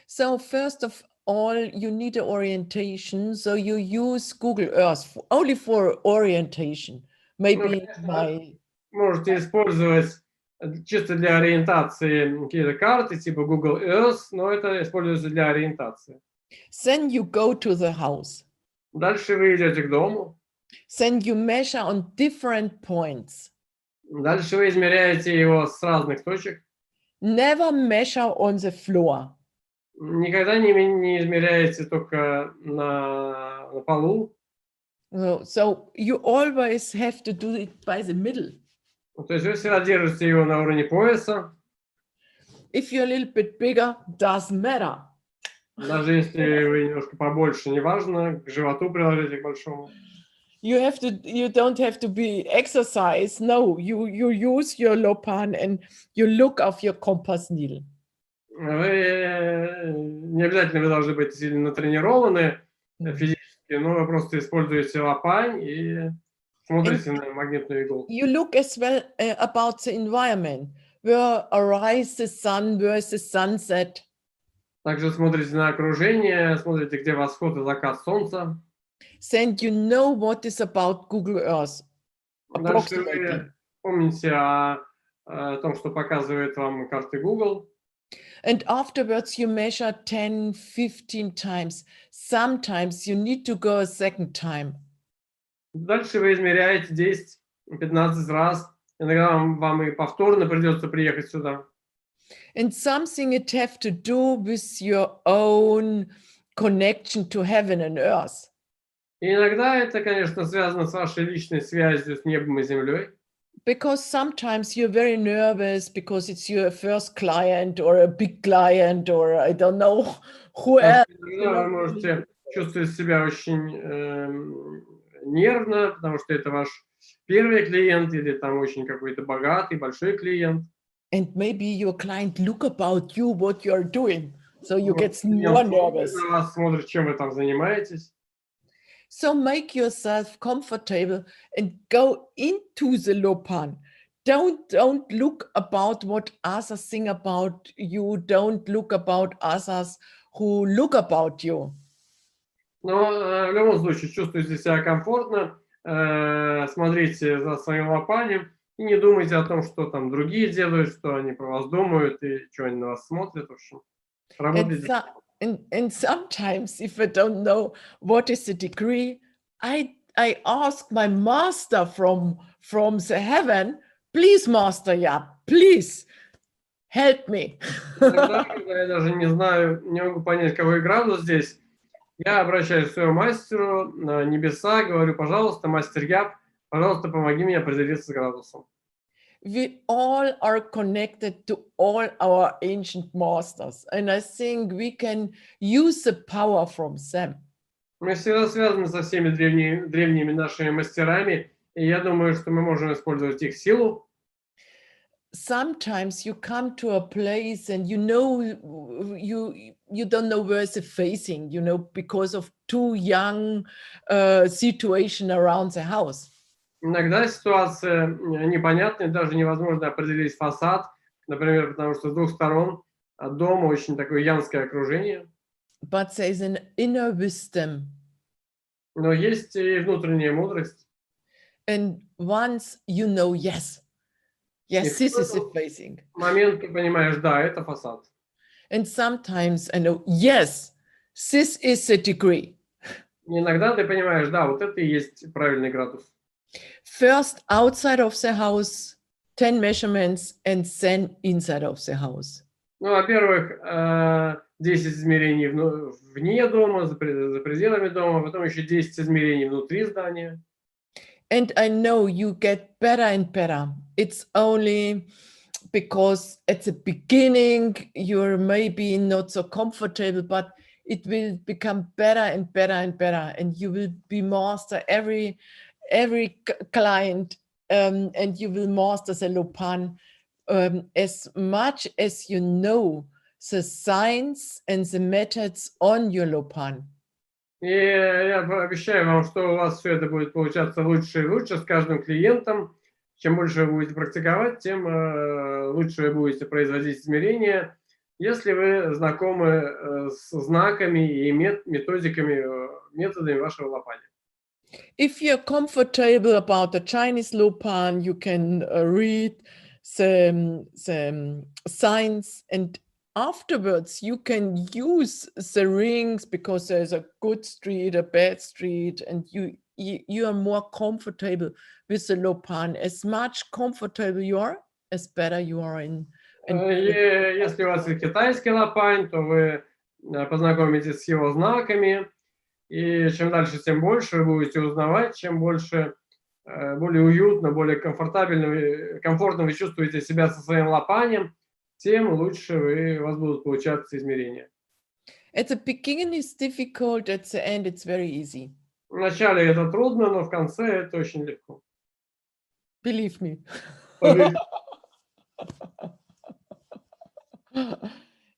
So first of all, you need an orientation. So you use Google Earth only for orientation. Maybe можете использовать чисто для ориентации какие-то карты типа Google Earth, но это используется для ориентации. Then you go to the house. Дальше вы идете к дому. Then you measure on different points. Дальше вы измеряете его с разных точек. Never measure on the floor. Никогда не измеряете только на полу. So you always have to do it by the middle. То есть вы всегда держите его на уровне пояса. If you're a little bit bigger, doesn't matter. Даже если вы немножко побольше, неважно, к животу приложите к большому. You don't have to be exercise. No, you use your lopan and you look of your compass needle. Не обязательно вы должны быть сильно натренированы физически, но вы просто используете лопань и смотрите на магнитную иглу. You look as well about the environment. Where arise the sun, where is the sunset. Также смотрите на окружение, смотрите, где восход и закат солнца. Then you know what is about Google Earth. Дальше вы помните о том, что показывает вам карты Google. And afterwards you measure 10, 15 times. Sometimes you need to go a second time. Дальше вы измеряете 10-15 раз. Иногда вам и повторно придется приехать сюда. And something it have to do with your own connection to heaven and earth. И иногда это, конечно, связано с вашей личной связью с небом и землей. Because sometimes you're very nervous because it's your first client or a big client or I don't know who else. Иногда вы можете чувствовать себя очень нервно, потому что это ваш первый клиент или там очень какой-то богатый, большой клиент. And maybe your client look about you, what you're doing. So you get more nervous. На вас смотрит, чем вы там занимаетесь. So make yourself comfortable and go into the lopan. Don't look about what others think about you. Don't look about others who look about you. Но в любом случае чувствуйте себя комфортно, смотрите за своим лопанием и не думайте о том, что там другие делают, что они про вас думают и что они на вас смотрят. В общем, работайте. And sometimes, if I don't know what is the degree, I ask my master from the heaven, please, master, yeah, please help me. Иногда, когда я даже не знаю, не могу понять, какой градус здесь, я обращаюсь к своему мастеру на небеса, говорю, пожалуйста, мастер Яб, пожалуйста, помоги мне определиться с градусом. We all are connected to all our ancient masters, and I think we can use the power from them. Мы всегда связаны со всеми древними нашими мастерами, и я думаю, что мы можем использовать их силу. Sometimes you come to a place and you don't know where it's facing, because of too young situation around the house. Иногда ситуация непонятная, даже невозможно определить фасад, например, потому что с двух сторон от дома очень такое янское окружение. But there is an inner wisdom. Но есть и внутренняя мудрость. And once you know, yes, this is it facing. В момент ты понимаешь, да, это фасад. And sometimes I know, yes, this is the degree. И иногда ты понимаешь, да, вот это и есть правильный градус. First outside of the house, 10 measurements, and then inside of the house. Ну, во-первых, 10 измерений вне дома, за пределами дома, потом еще 10 измерений внутри здания. And I know you get better and better. It's only because at the beginning you're maybe not so comfortable, but it will become better and better and better, and you will be master every client, and you will master the lopan as much as you know the science and the methods on your lopan. И я обещаю вам, что у вас все это будет получаться лучше и лучше с каждым клиентом. Чем больше вы будете практиковать, тем лучше вы будете производить измерения, если вы знакомы с знаками и методиками, методами вашего лопания. If you're comfortable about the Chinese lopan, you can read the signs, and afterwards you can use the rings because there's a good street, a bad street, and you are more comfortable with the lopan. As much comfortable you are, as better you are in. Если у вас есть китайский лопань, то вы познакомитесь с его знаками. И чем дальше, тем больше вы будете узнавать, чем больше, более уютно, более комфортно вы чувствуете себя со своим лопанием, тем лучше у вас будут получаться измерения. At the beginning it's difficult, at the end it's very easy. Вначале это трудно, но в конце это очень легко. Believe me.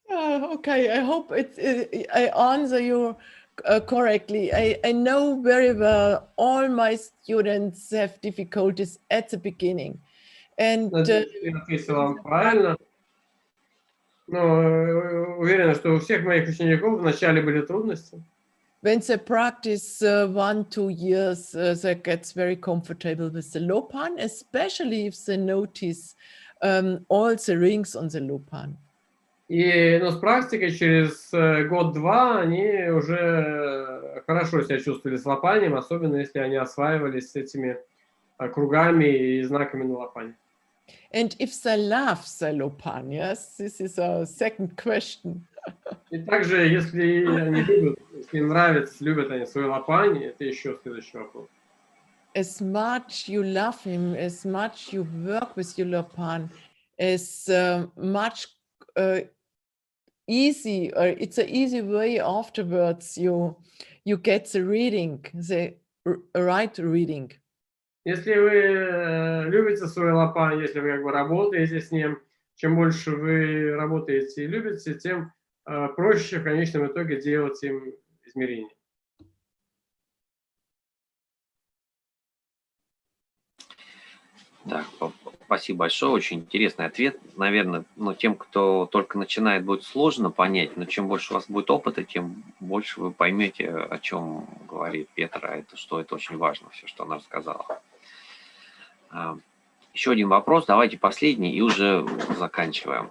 Okay, I hope I answer you correctly. I know very well all my students have difficulties at the beginning. And я ответила вам правильно. Но уверена, что у всех моих учеников вначале были трудности. When they practice 1-2 years, they get very comfortable with the lopan, especially if they notice all the rings on the lopan. Но с практикой через год-два они уже хорошо себя чувствовали с лопанием, особенно если они осваивались с этими кругами и знаками на лопане. And if they love the lopan, yes, this is a second question. И также, если они любят, если им нравится, любят они свою лопань, это еще следующий вопрос. As much you love him, as much you work with your lopan, as much easy, or it's an easy way afterwards you get the reading, the right reading. Если вы любите свою лопань, если вы как бы работаете с ним, чем больше вы работаете и любите, тем проще в конечном итоге делать им измерения. Так, спасибо большое, очень интересный ответ. Наверное, ну, тем, кто только начинает, будет сложно понять, но чем больше у вас будет опыта, тем больше вы поймете, о чем говорит Петра, что это очень важно, все, что она рассказала. Еще один вопрос, давайте последний и уже заканчиваем.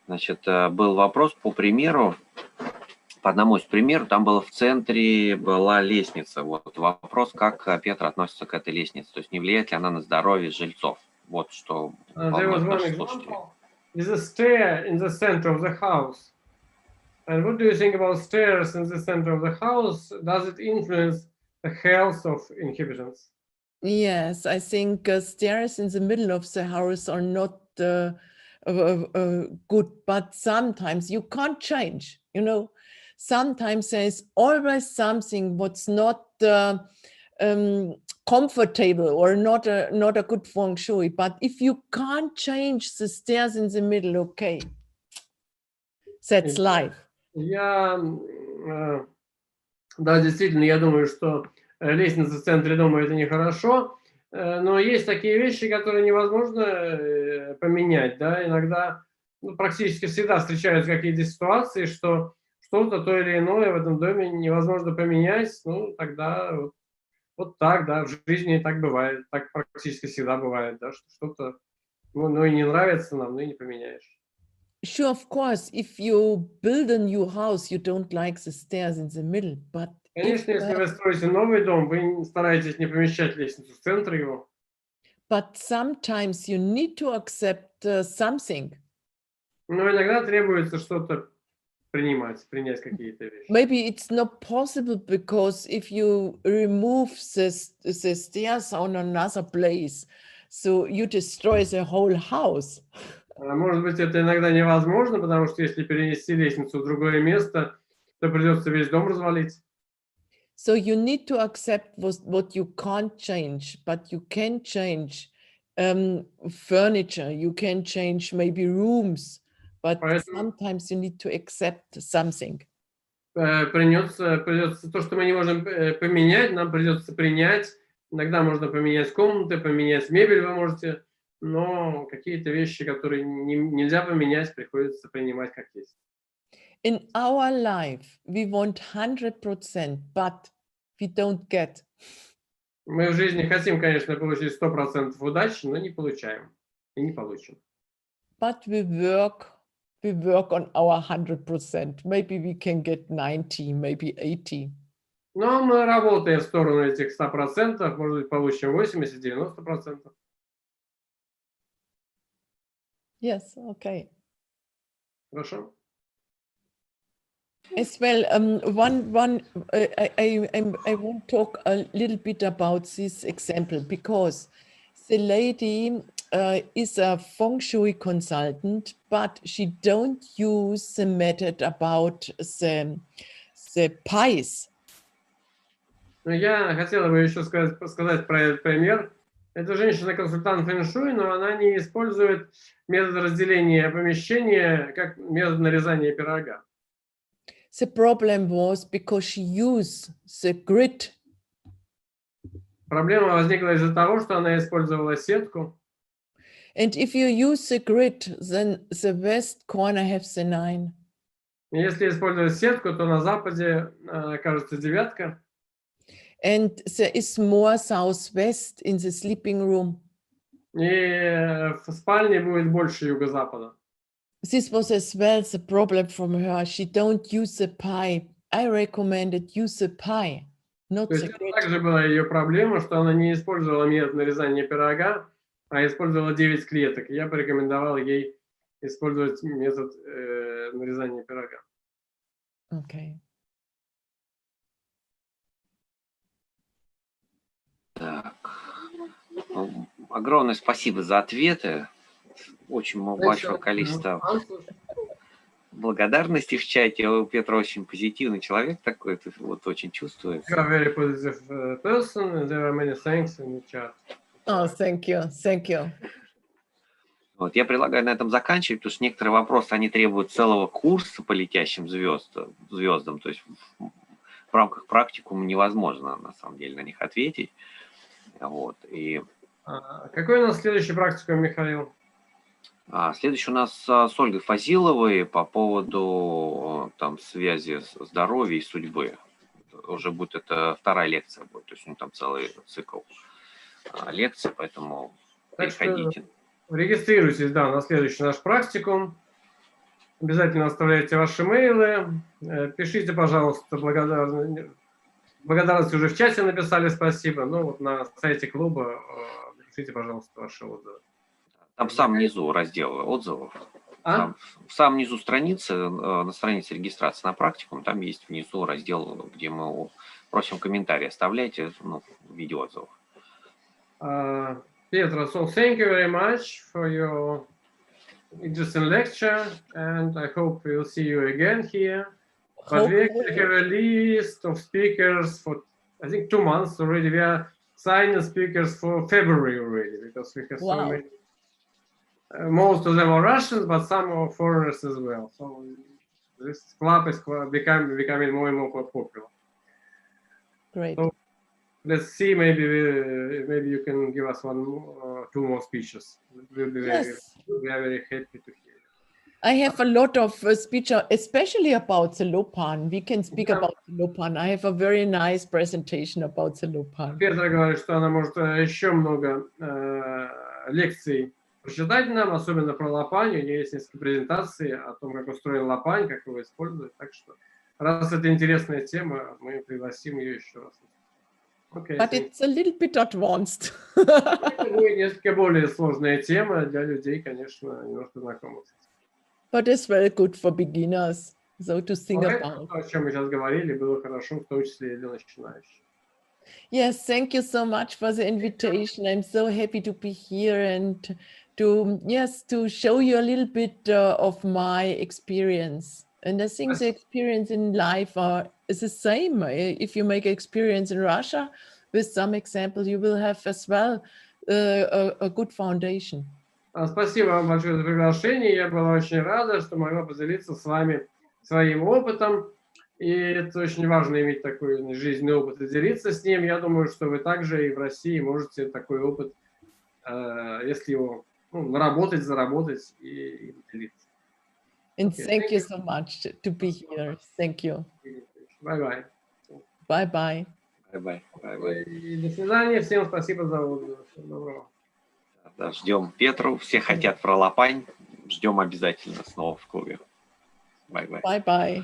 Значит, был вопрос по примеру, по одному из примеров, там было в центре была лестница. Вот вопрос, как Петра относится к этой лестнице, то есть не влияет ли она на здоровье жильцов. Вот что волнует наших слушателей. There's a stair in the center of the house. And what do you think about stairs in the center of the house? Does it influence the health of inhabitants? Yes, I think stairs in the middle of the house are not good, but sometimes you can't change, you know. Sometimes there's always something what's not comfortable or not a good feng shui. But if you can't change the stairs in the middle, okay, that's life. Да, действительно, я думаю, что лестница в центре дома – это нехорошо, но есть такие вещи, которые невозможно поменять, да, иногда, ну, практически всегда встречаются какие-то ситуации, что что-то то или иное в этом доме невозможно поменять, ну, тогда вот так, да, в жизни так бывает, так практически всегда бывает, да, что что-то, ну, и не нравится нам, ну, и не поменяешь. Sure, of course, if you build a new house, you don't like the stairs in the middle, but Конечно, если вы строите новый дом, вы стараетесь не помещать лестницу в центр его. But sometimes you need to accept something. Но иногда требуется что-то принять какие-то вещи. Maybe it's not possible because if you remove the stairs on another place, so you destroy the whole house. Может быть, это иногда невозможно, потому что если перенести лестницу в другое место, то придется весь дом развалить. So you need to accept what you can't change, but you can change furniture, you can change maybe rooms, but sometimes you need to accept something. Придется то, что мы не можем поменять, нам придется принять. Иногда можно поменять комнаты, поменять мебель вы можете, но какие-то вещи, которые нельзя поменять, приходится принимать как есть. In our life, we want 100%, but we don't get. Мы в жизни хотим, конечно, получить 100% удачи, но не получаем и не получим. But we work on our 100%. Maybe we can get 90, maybe 80. Но мы работаем в сторону этих 100%, может быть, получим 80-90%. Yes, okay. Хорошо. As well, I want to talk a little bit about this example because the lady is a feng shui consultant, but she don't use the method about the pies. Я хотела бы еще сказать про этот пример. Это женщина-консультант фэн-шуй, но она не использует метод разделения помещения как метод нарезания пирога. The problem was because she used the grid. Проблема возникла из-за того, что она использовала сетку. And if you use the grid, then the west corner has the 9. Если использовать сетку, то на западе окажется девятка. And there is more southwest in the sleeping room. И в спальне будет больше юго-запада. This was as well the problem from her. She don't use the pie. I recommended use the pie, not the grid. Также была ее проблема, что она не использовала метод нарезания пирога, а использовала 9 клеток. Я порекомендовал ей использовать метод нарезания пирога. Okay. Так. Огромное спасибо за ответы. Очень большое количество благодарности в чате. У Петра очень позитивный человек такой, это вот очень чувствуется. Very positive person, and there are many thanks in the chat. Oh, thank you, thank you. Вот, я предлагаю на этом заканчивать, потому что некоторые вопросы, они требуют целого курса по летящим звездам, то есть в рамках практикума невозможно, на самом деле, на них ответить. Вот, и Какой у нас следующий практикум, Михаил? Следующий у нас с Ольгой Фазиловой по поводу там связи здоровья и судьбы. Уже будет это вторая лекция будет, то есть у него там целый цикл лекций, поэтому переходите. Регистрируйтесь, да, на следующий наш практикум. Обязательно оставляйте ваши мейлы. Пишите, пожалуйста, благодарность уже в чате написали, спасибо. Но вот на сайте клуба пишите, пожалуйста, ваши отзывы. Там в самом низу раздел отзывов. В самом низу страницы, на странице регистрации на практикум, там есть внизу раздел, где мы просим комментарии. Оставляйте в виде отзывов. Петра, so thank you very much for your interesting lecture, and I hope we'll see you again here. But we actually have a list of speakers for, I think, 2 months already. We are signing speakers for February already, because we have so many. Most of them are Russians, but some are foreigners as well. So this club is becoming more and more popular. Great. So let's see, maybe you can give us 2 more speeches. We'll be we are very happy to hear. I have a lot of speech, especially about the Lopan. We can speak about the Lopan. I have a very nice presentation about the Lopan. Петра говорит, что она может еще много лекций прочитать нам, особенно про лопань. У нее есть несколько презентаций о том, как устроен лопань, как его использовать. Так что, раз это интересная тема, мы пригласим ее еще раз. Okay, but it's a little bit advanced. Это будет несколько более сложная тема для людей, конечно, немножко знакомых. But it's very good for beginners, so to think about. О чем мы сейчас говорили, было хорошо, в том числе и для начинающих. Yes, thank you so much for the invitation. I'm so happy to be here and to show you a little bit of my experience. And I think the experience in life is the same. If you make experience in Russia, with some examples, you will have as well a good foundation. Спасибо вам большое за приглашение. Я была очень рада, что могла поделиться с вами своим опытом. И это очень важно иметь такой жизненный опыт и делиться с ним. Я думаю, что вы также и в России можете такой опыт, если его наработать, заработать и делиться. And thank you so much to be here. Thank you. Bye-bye. Bye-bye. Bye-bye. И до свидания. Всем спасибо за отзывы. Всего доброго. Да, ждем Петру. Все хотят про лопань. Ждем обязательно снова в клубе. Bye-bye. Bye-bye.